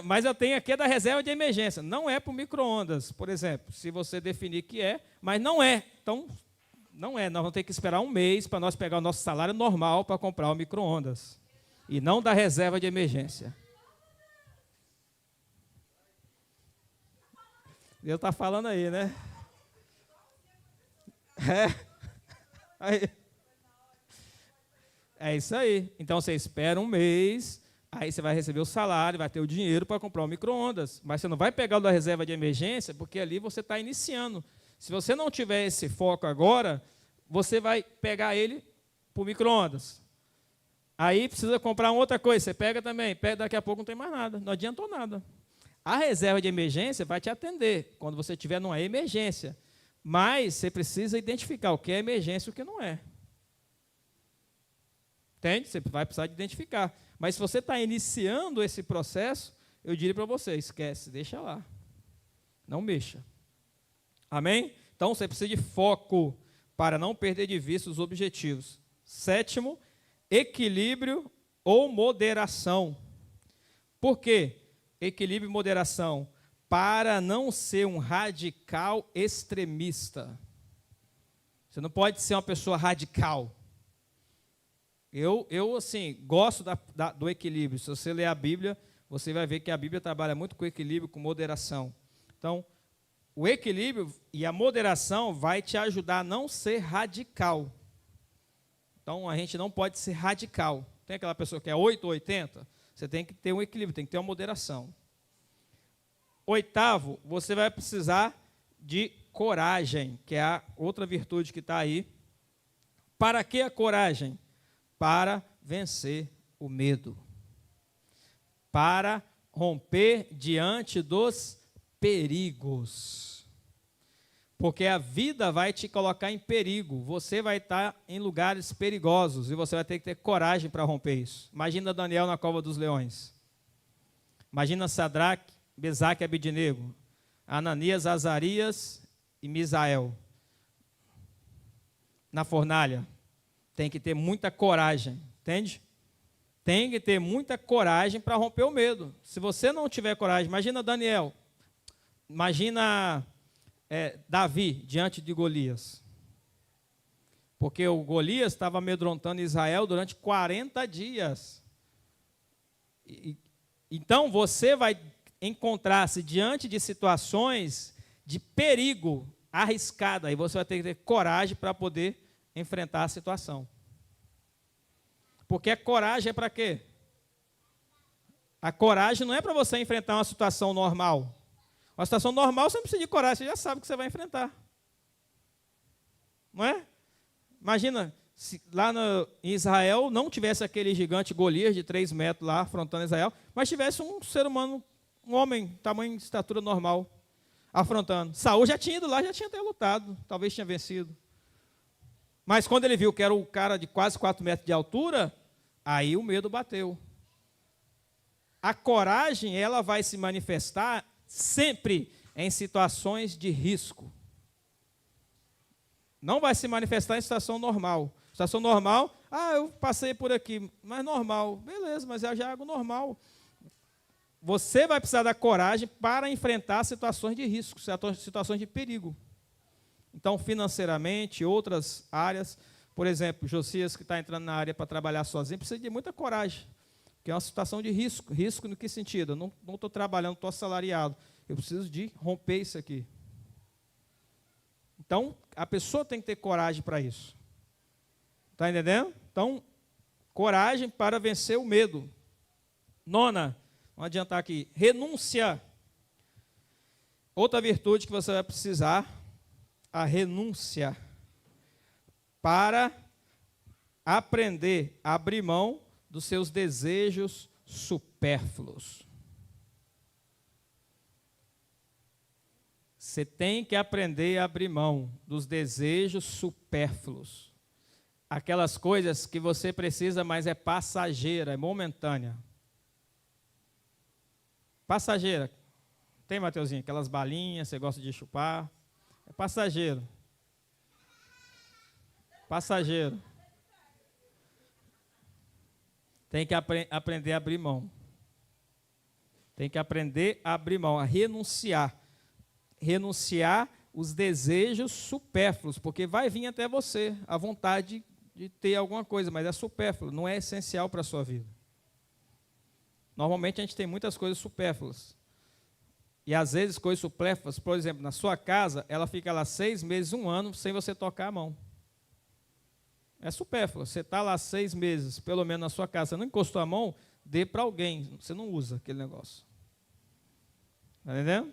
mas eu tenho aqui da reserva de emergência. Não é para o micro-ondas, por exemplo, se você definir que é, mas não é. Então, não é. Nós vamos ter que esperar um mês para nós pegar o nosso salário normal para comprar o micro-ondas. E não da reserva de emergência. Deus está falando aí, né? É isso aí. Então, você espera um mês... Aí você vai receber o salário, vai ter o dinheiro para comprar o micro-ondas. Mas você não vai pegar o da reserva de emergência, porque ali você está iniciando. Se você não tiver esse foco agora, você vai pegar ele para o micro-ondas. Aí precisa comprar uma outra coisa, você pega também, daqui a pouco não tem mais nada, não adiantou nada. A reserva de emergência vai te atender quando você estiver numa emergência. Mas você precisa identificar o que é emergência e o que não é. Entende? Você vai precisar de identificar. Mas se você está iniciando esse processo, eu diria para você, esquece, deixa lá. Não mexa. Amém? Então, você precisa de foco para não perder de vista os objetivos. 7º, equilíbrio ou moderação. Por quê? Equilíbrio e moderação. Para não ser um radical extremista. Você não pode ser uma pessoa radical. Eu assim, gosto do equilíbrio. Se você ler a Bíblia, você vai ver que a Bíblia trabalha muito com equilíbrio, com moderação. Então, o equilíbrio e a moderação vai te ajudar a não ser radical. Então, a gente não pode ser radical. Tem aquela pessoa que é 8 ou 80? Você tem que ter um equilíbrio, tem que ter uma moderação. 8º, você vai precisar de coragem, que é a outra virtude que está aí. Para que a coragem? Para vencer o medo. Para romper diante dos perigos. Porque a vida vai te colocar em perigo. Você vai estar em lugares perigosos e você vai ter que ter coragem para romper isso. Imagina Daniel na cova dos leões. Imagina Sadraque, Mesaque e Abednego. Ananias, Azarias e Misael. Na fornalha. Tem que ter muita coragem, entende? Tem que ter muita coragem para romper o medo. Se você não tiver coragem, imagina Daniel, imagina Davi diante de Golias. Porque o Golias estava amedrontando Israel durante 40 dias. Então você vai encontrar-se diante de situações de perigo arriscada, e você vai ter que ter coragem para poder enfrentar a situação. Porque a coragem é para quê? A coragem não é para você enfrentar uma situação normal. Uma situação normal você não precisa de coragem, você já sabe o que você vai enfrentar. Não é? Imagina, se lá em Israel não tivesse aquele gigante Golias de 3 metros lá afrontando Israel, mas tivesse um ser humano, um homem, tamanho de estatura normal, afrontando. Saul já tinha ido lá, já tinha até lutado, talvez tinha vencido. Mas quando ele viu que era o cara de quase 4 metros de altura, aí o medo bateu. A coragem, ela vai se manifestar sempre em situações de risco. Não vai se manifestar em situação normal. Situação normal, eu passei por aqui, mas normal. Beleza, mas é já algo normal. Você vai precisar da coragem para enfrentar situações de risco, situações de perigo. Então, financeiramente, outras áreas, por exemplo, Josias, que está entrando na área para trabalhar sozinho, precisa de muita coragem, que é uma situação de risco. Risco no que sentido? Eu não estou trabalhando, estou assalariado. Eu preciso de romper isso aqui. Então, a pessoa tem que ter coragem para isso. Está entendendo? Então, coragem para vencer o medo. 9ª, vamos adiantar aqui, renúncia. Outra virtude que você vai precisar, a renúncia, para aprender a abrir mão dos seus desejos supérfluos. Você tem que aprender a abrir mão dos desejos supérfluos. aquelas coisas que você precisa, mas é passageira, é momentânea. Passageira. Tem, Mateuzinho? Aquelas balinhas, você gosta de chupar. É passageiro. Passageiro. Tem que aprender a abrir mão. Tem que aprender a abrir mão, a renunciar. Renunciar os desejos supérfluos, porque vai vir até você a vontade de ter alguma coisa, mas é supérfluo, não é essencial para a sua vida. Normalmente a gente tem muitas coisas supérfluas. E às vezes coisas supérfluas, por exemplo, na sua casa, ela fica lá 6 meses, 1 ano, sem você tocar a mão. É supérfluo. Você está lá 6 meses, pelo menos na sua casa, você não encostou a mão, dê para alguém. Você não usa aquele negócio. Está entendendo?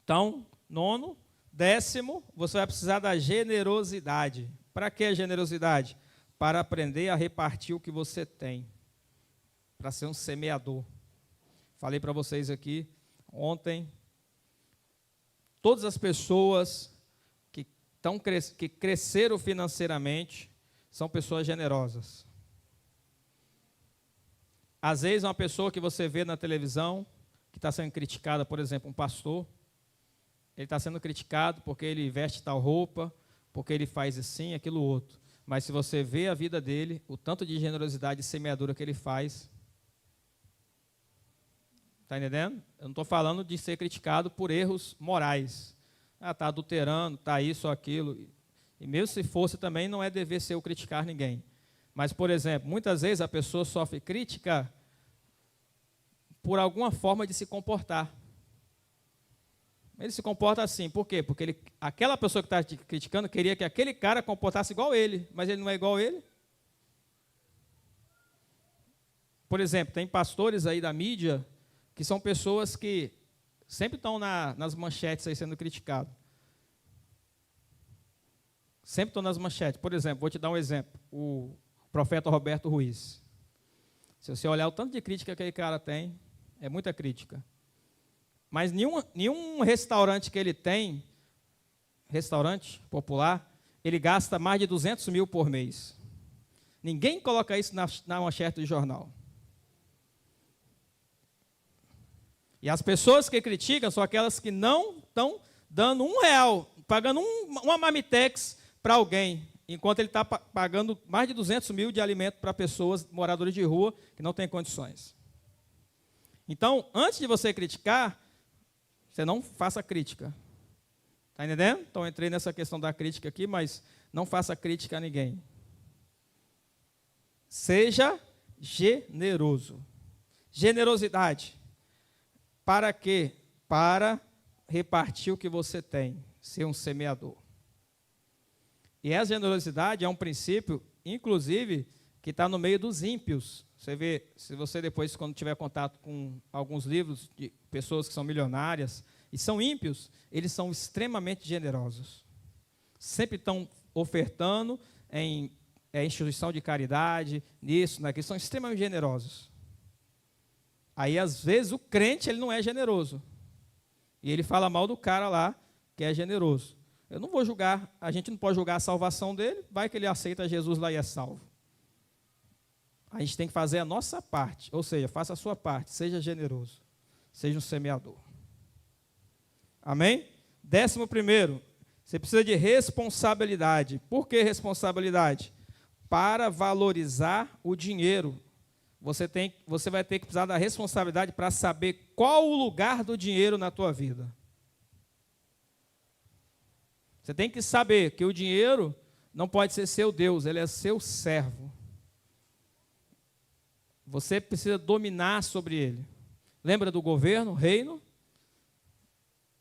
Então, 9º, 10º, você vai precisar da generosidade. Para que a generosidade? Para aprender a repartir o que você tem. Para ser um semeador. Falei para vocês aqui ontem, todas as pessoas que cresceram financeiramente são pessoas generosas. Às vezes, uma pessoa que você vê na televisão, que está sendo criticada, por exemplo, um pastor, ele está sendo criticado porque ele veste tal roupa, porque ele faz assim, aquilo outro. Mas se você vê a vida dele, o tanto de generosidade e semeadura que ele faz, está entendendo? Eu não estou falando de ser criticado por erros morais. Ah, está adulterando, está isso ou aquilo. E mesmo se fosse também, não é dever ser eu criticar ninguém. Mas, por exemplo, muitas vezes a pessoa sofre crítica por alguma forma de se comportar. Ele se comporta assim, por quê? Porque aquela pessoa que está te criticando queria que aquele cara comportasse igual ele, mas ele não é igual a ele. Por exemplo, tem pastores aí da mídia que são pessoas que sempre estão nas manchetes aí sendo criticados. Sempre estão nas manchetes. Por exemplo, vou te dar um exemplo. O profeta Roberto Ruiz. Se você olhar o tanto de crítica que aquele cara tem, é muita crítica. Mas nenhum restaurante que ele tem, restaurante popular, ele gasta mais de 200 mil por mês. Ninguém coloca isso na manchete do jornal. E as pessoas que criticam são aquelas que não estão dando R$1, pagando uma marmitex para alguém, enquanto ele está pagando mais de 200 mil de alimento para pessoas, moradores de rua, que não têm condições. Então, antes de você criticar, você não faça crítica. Está entendendo? Então, eu entrei nessa questão da crítica aqui, mas não faça crítica a ninguém. Seja generoso. Generosidade. Para quê? Para repartir o que você tem, ser um semeador. E a generosidade é um princípio, inclusive, que está no meio dos ímpios. Você vê, se você depois, quando tiver contato com alguns livros de pessoas que são milionárias e são ímpios, eles são extremamente generosos. Sempre estão ofertando em instituição de caridade, nisso, naquilo, são extremamente generosos. Aí, às vezes, o crente ele não é generoso. E ele fala mal do cara lá, que é generoso. Eu não vou julgar, a gente não pode julgar a salvação dele, vai que ele aceita Jesus lá e é salvo. A gente tem que fazer a nossa parte, ou seja, faça a sua parte, seja generoso, seja um semeador. Amém? 11º, você precisa de responsabilidade. Por que responsabilidade? Para valorizar o dinheiro. Você vai ter que precisar da responsabilidade para saber qual o lugar do dinheiro na tua vida. Você tem que saber que o dinheiro não pode ser seu Deus, ele é seu servo. Você precisa dominar sobre ele. Lembra do governo, reino?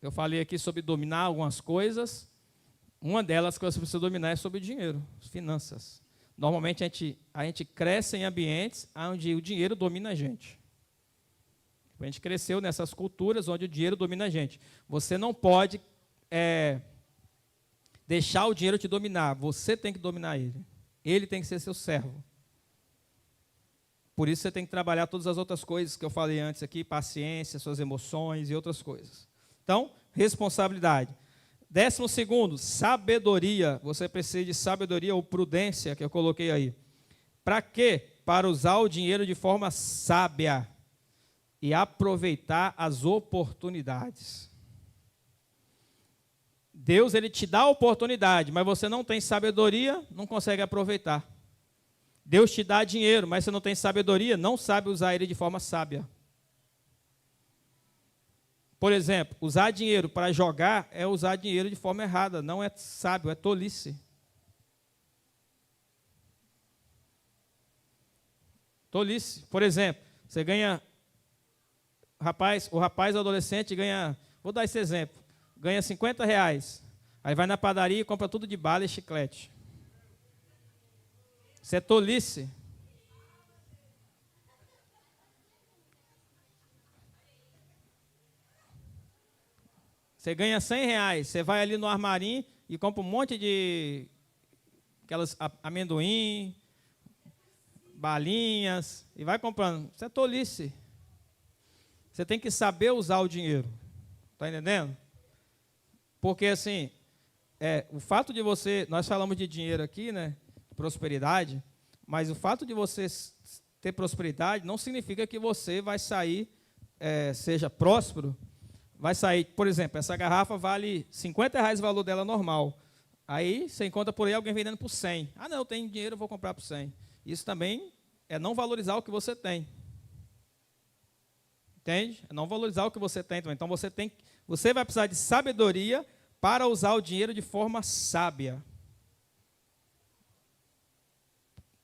Eu falei aqui sobre dominar algumas coisas. Uma delas que você precisa dominar é sobre o dinheiro, as finanças. Normalmente a gente cresce em ambientes onde o dinheiro domina a gente. A gente cresceu nessas culturas onde o dinheiro domina a gente. Você não pode deixar o dinheiro te dominar. Você tem que dominar ele. Ele tem que ser seu servo. Por isso você tem que trabalhar todas as outras coisas que eu falei antes aqui, paciência, suas emoções e outras coisas. Então, responsabilidade. 12º, sabedoria. Você precisa de sabedoria ou prudência, que eu coloquei aí. Para quê? Para usar o dinheiro de forma sábia e aproveitar as oportunidades. Deus, ele te dá a oportunidade, mas você não tem sabedoria, não consegue aproveitar. Deus te dá dinheiro, mas você não tem sabedoria, não sabe usar ele de forma sábia. Por exemplo, usar dinheiro para jogar é usar dinheiro de forma errada, não é sábio, é tolice. Tolice. Por exemplo, você ganha, o rapaz, o adolescente ganha, vou dar esse exemplo, ganha R$50, aí vai na padaria e compra tudo de bala e chiclete. Isso é tolice. Você ganha R$100, você vai ali no armarinho e compra um monte de aquelas amendoim, balinhas, e vai comprando. Isso é tolice. Você tem que saber usar o dinheiro. Está entendendo? Porque assim, o fato de você, nós falamos de dinheiro aqui, né? Prosperidade, mas o fato de você ter prosperidade não significa que você vai sair, seja próspero. Vai sair, por exemplo, essa garrafa vale R$50 o valor dela normal. Aí você encontra por aí alguém vendendo por 100. Ah, não, eu tenho dinheiro, eu vou comprar por 100. Isso também é não valorizar o que você tem. Entende? É não valorizar o que você tem também. Então você vai precisar de sabedoria para usar o dinheiro de forma sábia.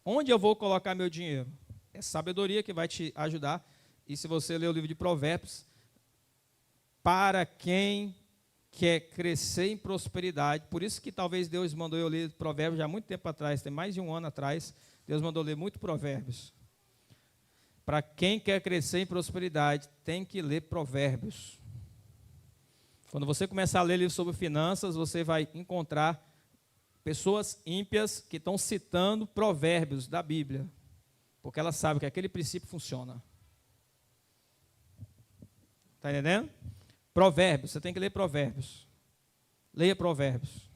Onde eu vou colocar meu dinheiro? É sabedoria que vai te ajudar. E se você ler o livro de Provérbios, para quem quer crescer em prosperidade, por isso que talvez Deus mandou eu ler Provérbios já há muito tempo atrás, tem mais de um ano atrás, Deus mandou ler muito Provérbios. Para quem quer crescer em prosperidade, tem que ler Provérbios. Quando você começar a ler livros sobre finanças, você vai encontrar pessoas ímpias que estão citando provérbios da Bíblia, porque elas sabem que aquele princípio funciona. Está entendendo? Provérbios, você tem que ler Provérbios. Leia Provérbios.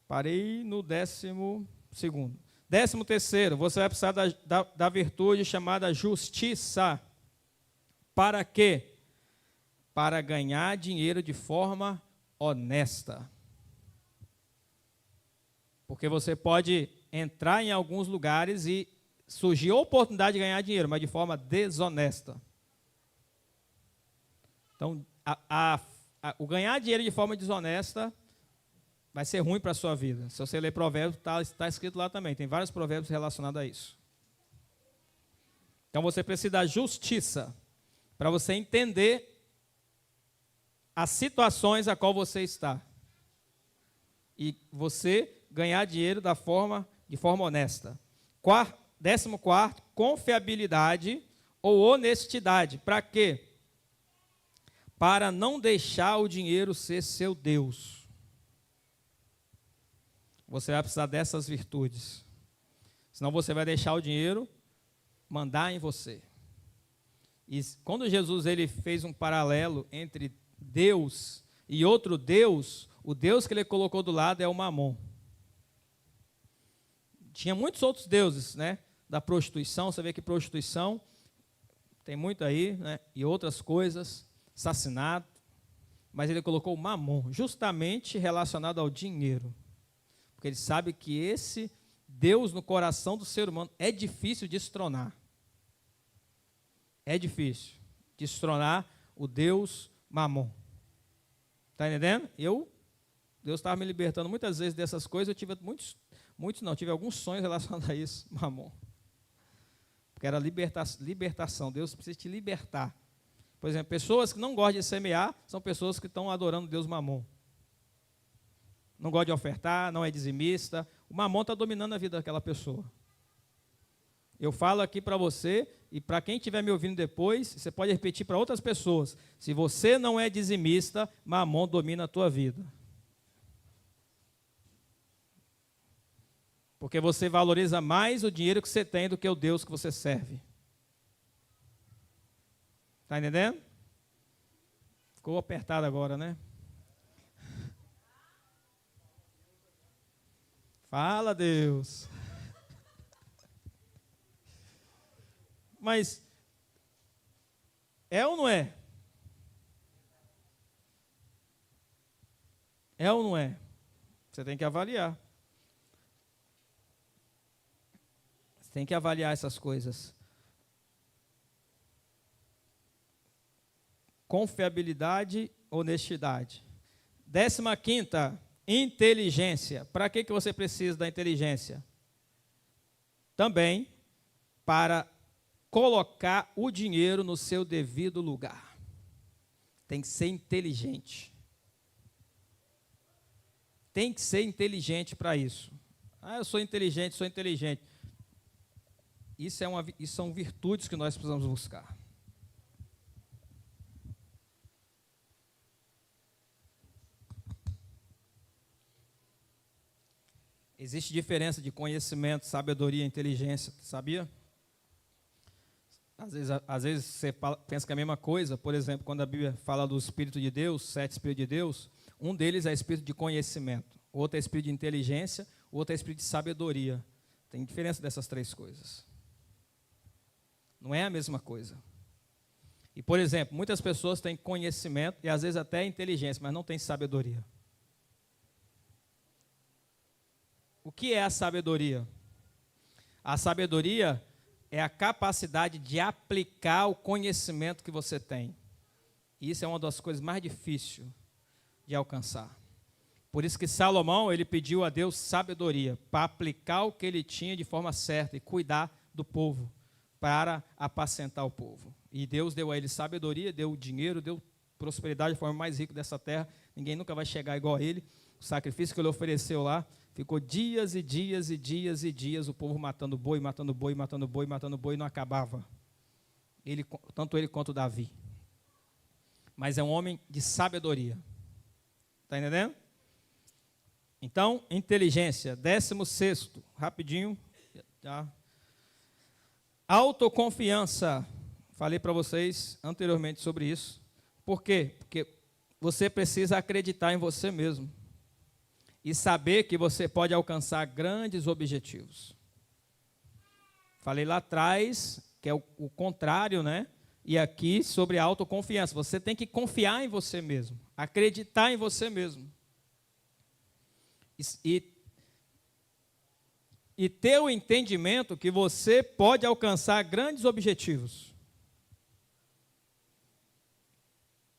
Parei no 12º. 13º, você vai precisar da virtude chamada justiça. Para quê? Para ganhar dinheiro de forma honesta. Porque você pode entrar em alguns lugares e surgir a oportunidade de ganhar dinheiro, mas de forma desonesta. Então, o ganhar dinheiro de forma desonesta vai ser ruim para a sua vida. Se você ler Provérbios, está escrito lá também. Tem vários provérbios relacionados a isso. Então, você precisa da justiça para você entender as situações a qual você está. E você ganhar dinheiro de forma honesta. 14º, confiabilidade ou honestidade. Para quê? Para não deixar o dinheiro ser seu Deus. Você vai precisar dessas virtudes. Senão você vai deixar o dinheiro mandar em você. E quando Jesus ele fez um paralelo entre Deus e outro Deus, o Deus que ele colocou do lado é o Mamon. Tinha muitos outros deuses, né? Da prostituição, você vê que prostituição tem muito aí, né? E outras coisas, assassinato, mas ele colocou o Mamon, justamente relacionado ao dinheiro. Porque ele sabe que esse Deus no coração do ser humano é difícil de destronar. É difícil destronar o Deus Mamon. Está entendendo? Deus estava me libertando muitas vezes dessas coisas, eu tive tive alguns sonhos relacionados a isso, Mamon. Porque era libertação, Deus precisa te libertar. Por exemplo, pessoas que não gostam de semear, são pessoas que estão adorando Deus Mamon. Não gosta de ofertar, não é dizimista, o Mamon está dominando a vida daquela pessoa. Eu falo aqui para você, e para quem estiver me ouvindo depois, você pode repetir para outras pessoas, se você não é dizimista, Mamon domina a tua vida. Porque você valoriza mais o dinheiro que você tem do que o Deus que você serve. Está entendendo? Ficou apertado agora, né? Fala, Deus. Mas é ou não é? É ou não é? Você tem que avaliar. Você tem que avaliar essas coisas. Confiabilidade, honestidade. 15ª, inteligência. Para que você precisa da inteligência? Também para colocar o dinheiro no seu devido lugar. Tem que ser inteligente. Tem que ser inteligente para isso. Ah, eu sou inteligente, sou inteligente. Isso são virtudes que nós precisamos buscar. Existe diferença de conhecimento, sabedoria e inteligência, sabia? Às vezes você pensa que é a mesma coisa. Por exemplo, quando a Bíblia fala do Espírito de Deus, 7 Espíritos de Deus, um deles é espírito de conhecimento, outro é espírito de inteligência, outro é espírito de sabedoria. Tem diferença dessas três coisas. Não é a mesma coisa. E, por exemplo, muitas pessoas têm conhecimento e às vezes até inteligência, mas não têm sabedoria. O que é a sabedoria? A sabedoria é a capacidade de aplicar o conhecimento que você tem. E isso é uma das coisas mais difíceis de alcançar. Por isso que Salomão, ele pediu a Deus sabedoria para aplicar o que ele tinha de forma certa e cuidar do povo, para apacentar o povo. E Deus deu a ele sabedoria, deu dinheiro, deu prosperidade, a forma mais rica dessa terra. Ninguém nunca vai chegar igual a ele. O sacrifício que ele ofereceu lá, ficou dias e dias e dias e dias o povo matando boi, matando boi, matando boi, matando boi, e não acabava. Tanto ele quanto Davi. Mas é um homem de sabedoria. Está entendendo? Então, inteligência. 16º, rapidinho. Já. Autoconfiança. Falei para vocês anteriormente sobre isso. Por quê? Porque você precisa acreditar em você mesmo. E saber que você pode alcançar grandes objetivos. Falei lá atrás, que é o contrário, né? E aqui sobre a autoconfiança. Você tem que confiar em você mesmo. Acreditar em você mesmo. E ter o entendimento que você pode alcançar grandes objetivos.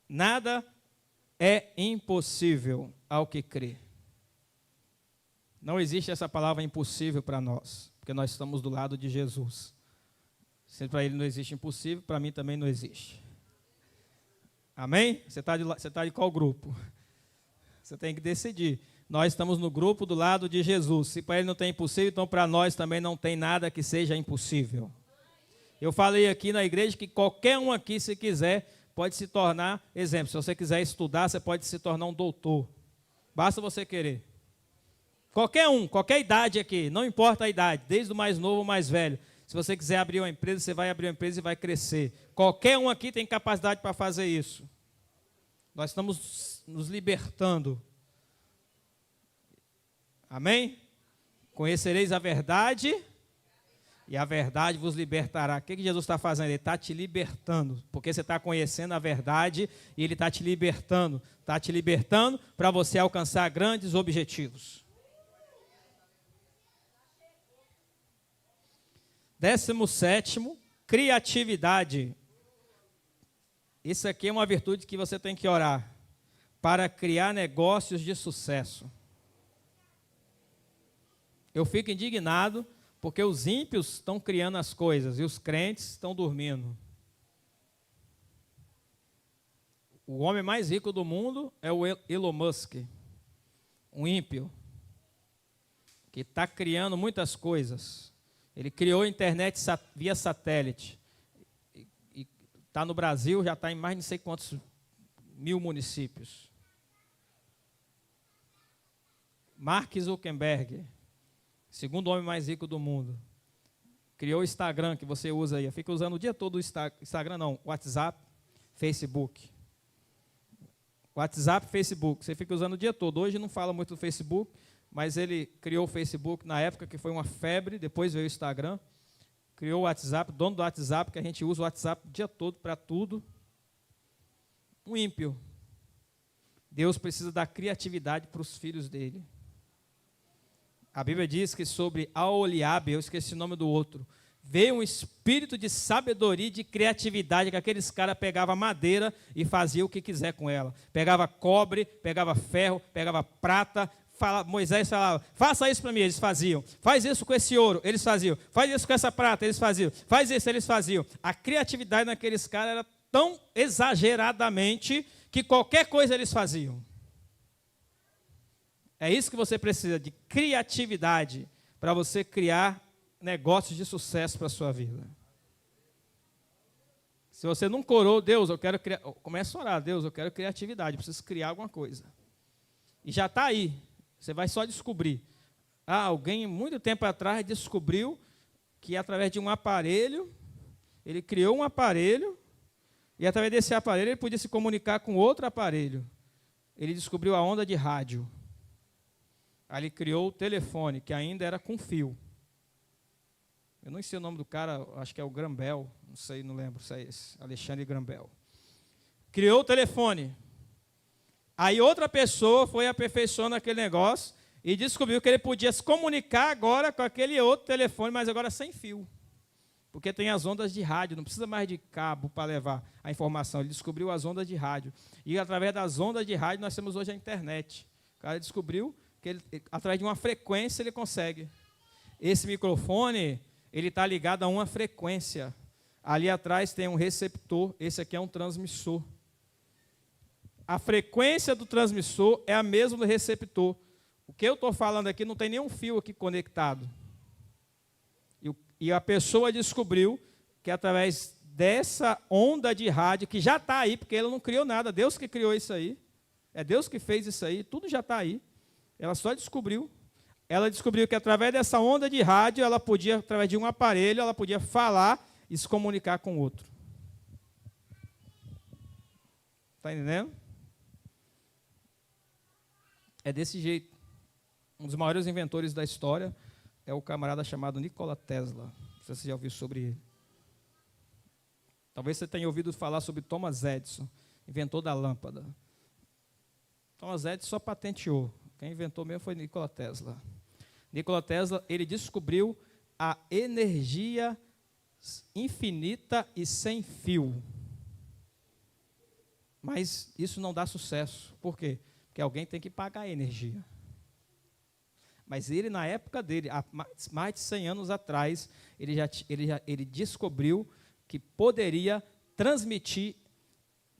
Nada é impossível ao que crê. Não existe essa palavra impossível para nós, porque nós estamos do lado de Jesus. Se para ele não existe impossível, para mim também não existe. Amém? Você tá de qual grupo? Você tem que decidir. Nós estamos no grupo do lado de Jesus. Se para ele não tem impossível, então para nós também não tem nada que seja impossível. Eu falei aqui na igreja que qualquer um aqui, se quiser, pode se tornar, exemplo, se você quiser estudar, você pode se tornar um doutor. Basta você querer. Qualquer um, qualquer idade aqui, não importa a idade, desde o mais novo ao mais velho. Se você quiser abrir uma empresa, você vai abrir uma empresa e vai crescer. Qualquer um aqui tem capacidade para fazer isso. Nós estamos nos libertando. Amém? Conhecereis a verdade e a verdade vos libertará. O que Jesus está fazendo? Ele está te libertando, porque você está conhecendo a verdade e Ele está te libertando. Está te libertando para você alcançar grandes objetivos. 17º, criatividade. Isso aqui é uma virtude que você tem que orar. Para criar negócios de sucesso. Eu fico indignado porque os ímpios estão criando as coisas e os crentes estão dormindo. O homem mais rico do mundo é o Elon Musk, um ímpio, que está criando muitas coisas. Ele criou a internet via satélite. E está no Brasil, já está em mais de não sei quantos mil municípios. Mark Zuckerberg, segundo homem mais rico do mundo, criou o Instagram, que você usa aí. Fica usando o dia todo o Instagram, não, WhatsApp, Facebook. WhatsApp, Facebook, você fica usando o dia todo. Hoje não fala muito do Facebook, mas ele criou o Facebook na época que foi uma febre, depois veio o Instagram, criou o WhatsApp, dono do WhatsApp, que a gente usa o WhatsApp o dia todo para tudo. Um ímpio. Deus precisa dar criatividade para os filhos dele. A Bíblia diz que sobre Aholiabe, eu esqueci o nome do outro, veio um espírito de sabedoria e de criatividade, que aqueles caras pegavam madeira e faziam o que quiser com ela. Pegava cobre, pegava ferro, pegava prata. Moisés falava, faça isso para mim, eles faziam. Faz isso com esse ouro, eles faziam. Faz isso com essa prata, eles faziam. Faz isso, eles faziam. A criatividade naqueles caras era tão exageradamente que qualquer coisa eles faziam. É isso que você precisa, de criatividade, para você criar negócios de sucesso para a sua vida. Se você não corou, Deus, eu quero criar, comece a orar, Deus, eu quero criatividade, eu preciso criar alguma coisa. E já está aí, você vai só descobrir. Alguém, muito tempo atrás, descobriu que através de um aparelho, ele criou um aparelho, e através desse aparelho ele podia se comunicar com outro aparelho. Ele descobriu a onda de rádio. Aí ele criou o telefone, que ainda era com fio. Eu não sei o nome do cara, acho que é o Grambel, não sei, não lembro se é esse, Alexandre Grambel. Criou o telefone. Aí outra pessoa foi aperfeiçoando aquele negócio e descobriu que ele podia se comunicar agora com aquele outro telefone, mas agora sem fio. Porque tem as ondas de rádio, não precisa mais de cabo para levar a informação. Ele descobriu as ondas de rádio. E através das ondas de rádio nós temos hoje a internet. O cara descobriu que ele, através de uma frequência ele consegue. Esse microfone, ele está ligado a uma frequência. Ali atrás tem um receptor, esse aqui é um transmissor. A frequência do transmissor é a mesma do receptor. O que eu estou falando aqui não tem nenhum fio aqui conectado. E a pessoa descobriu que através dessa onda de rádio, que já está aí, porque ela não criou nada, Deus que criou isso aí, é Deus que fez isso aí, tudo já está aí. Ela só descobriu. Ela descobriu que através dessa onda de rádio, ela podia, através de um aparelho, ela podia falar e se comunicar com o outro. Está entendendo? É desse jeito. Um dos maiores inventores da história é o camarada chamado Nikola Tesla. Não sei se você já ouviu sobre ele. Talvez você tenha ouvido falar sobre Thomas Edison, inventor da lâmpada. Thomas Edison só patenteou. Quem inventou mesmo foi Nikola Tesla. Nikola Tesla, ele descobriu a energia infinita e sem fio. Mas isso não dá sucesso. Por quê? Porque alguém tem que pagar a energia. Mas ele, na época dele, há mais de 100 anos atrás, ele descobriu que poderia transmitir,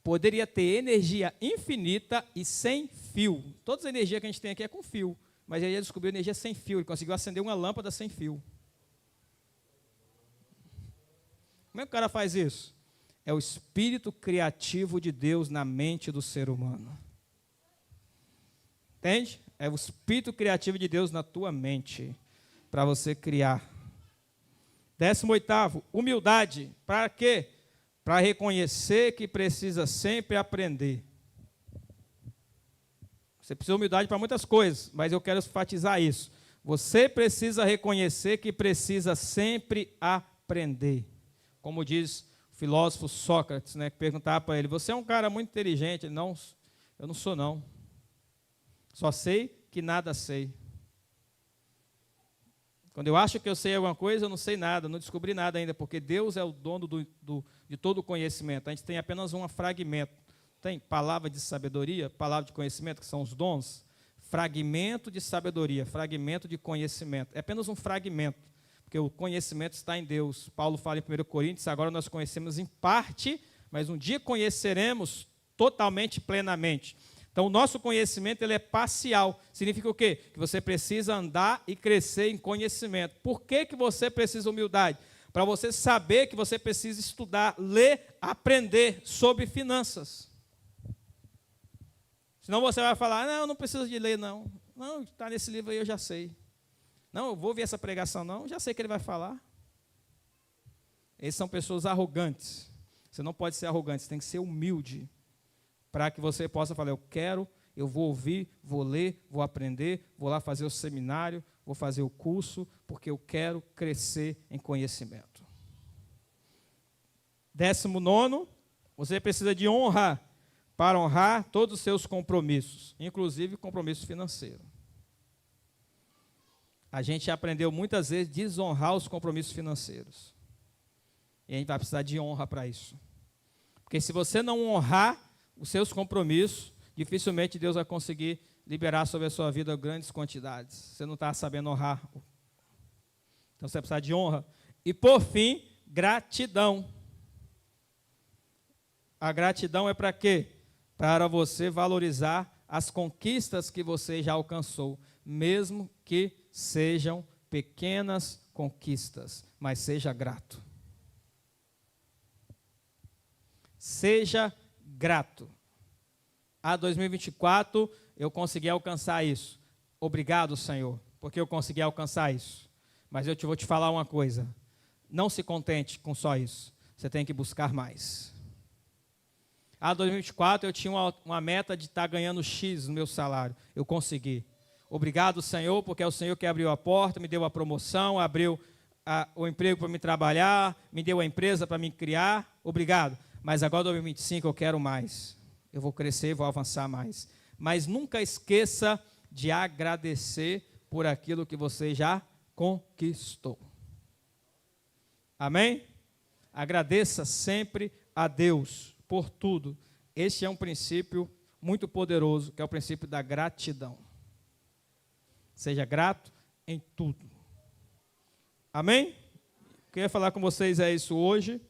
poderia ter energia infinita e sem fio. Toda a energia que a gente tem aqui é com fio, mas ele descobriu energia sem fio, ele conseguiu acender uma lâmpada sem fio. Como é que o cara faz isso? É o espírito criativo de Deus na mente do ser humano. Entende? É o espírito criativo de Deus na tua mente, para você criar. 18º, humildade. Para quê? Para reconhecer que precisa sempre aprender. Você precisa de humildade para muitas coisas, mas eu quero enfatizar isso. Você precisa reconhecer que precisa sempre aprender. Como diz o filósofo Sócrates, né, que perguntava para ele, você é um cara muito inteligente? Ele, não, eu não sou não. Só sei que nada sei. Quando eu acho que eu sei alguma coisa, eu não sei nada, não descobri nada ainda, porque Deus é o dono de todo o conhecimento. A gente tem apenas um fragmento. Tem palavra de sabedoria, palavra de conhecimento, que são os dons. Fragmento de sabedoria, fragmento de conhecimento. É apenas um fragmento, porque o conhecimento está em Deus. Paulo fala em 1 Coríntios, agora nós conhecemos em parte, mas um dia conheceremos totalmente, plenamente. Então, o nosso conhecimento ele é parcial. Significa o quê? Que você precisa andar e crescer em conhecimento. Por que você precisa de humildade? Para você saber que você precisa estudar, ler, aprender sobre finanças. Senão você vai falar, não, eu não preciso de ler, não. Não, está nesse livro aí, eu já sei. Não, eu vou ver essa pregação, não, já sei o que ele vai falar. Essas são pessoas arrogantes. Você não pode ser arrogante, você tem que ser humilde. Para que você possa falar, eu quero eu vou ouvir, vou ler, vou aprender, vou lá fazer o seminário, vou fazer o curso, porque eu quero crescer em conhecimento. 19, você precisa de honra para honrar todos os seus compromissos, inclusive compromisso financeiro. A gente aprendeu muitas vezes a desonrar os compromissos financeiros. E a gente vai precisar de honra para isso. Porque se você não honrar os seus compromissos, dificilmente Deus vai conseguir liberar sobre a sua vida grandes quantidades. Você não está sabendo honrar. Então você precisa de honra. E por fim, gratidão. A gratidão é para quê? Para você valorizar as conquistas que você já alcançou, mesmo que sejam pequenas conquistas, mas seja grato. Seja grato. A 2024 eu consegui alcançar isso. Obrigado, Senhor, porque eu consegui alcançar isso. Mas eu vou te falar uma coisa. Não se contente com só isso. Você tem que buscar mais. A 2024 eu tinha uma meta de estar ganhando X no meu salário. Eu consegui. Obrigado, Senhor, porque é o Senhor que abriu a porta, me deu a promoção, abriu o emprego para me trabalhar, me deu a empresa para me criar. Obrigado. Mas agora, 2025, eu quero mais. Eu vou crescer, vou avançar mais. Mas nunca esqueça de agradecer por aquilo que você já conquistou. Amém? Agradeça sempre a Deus por tudo. Este é um princípio muito poderoso, que é o princípio da gratidão. Seja grato em tudo. Amém? O que eu ia falar com vocês é isso hoje.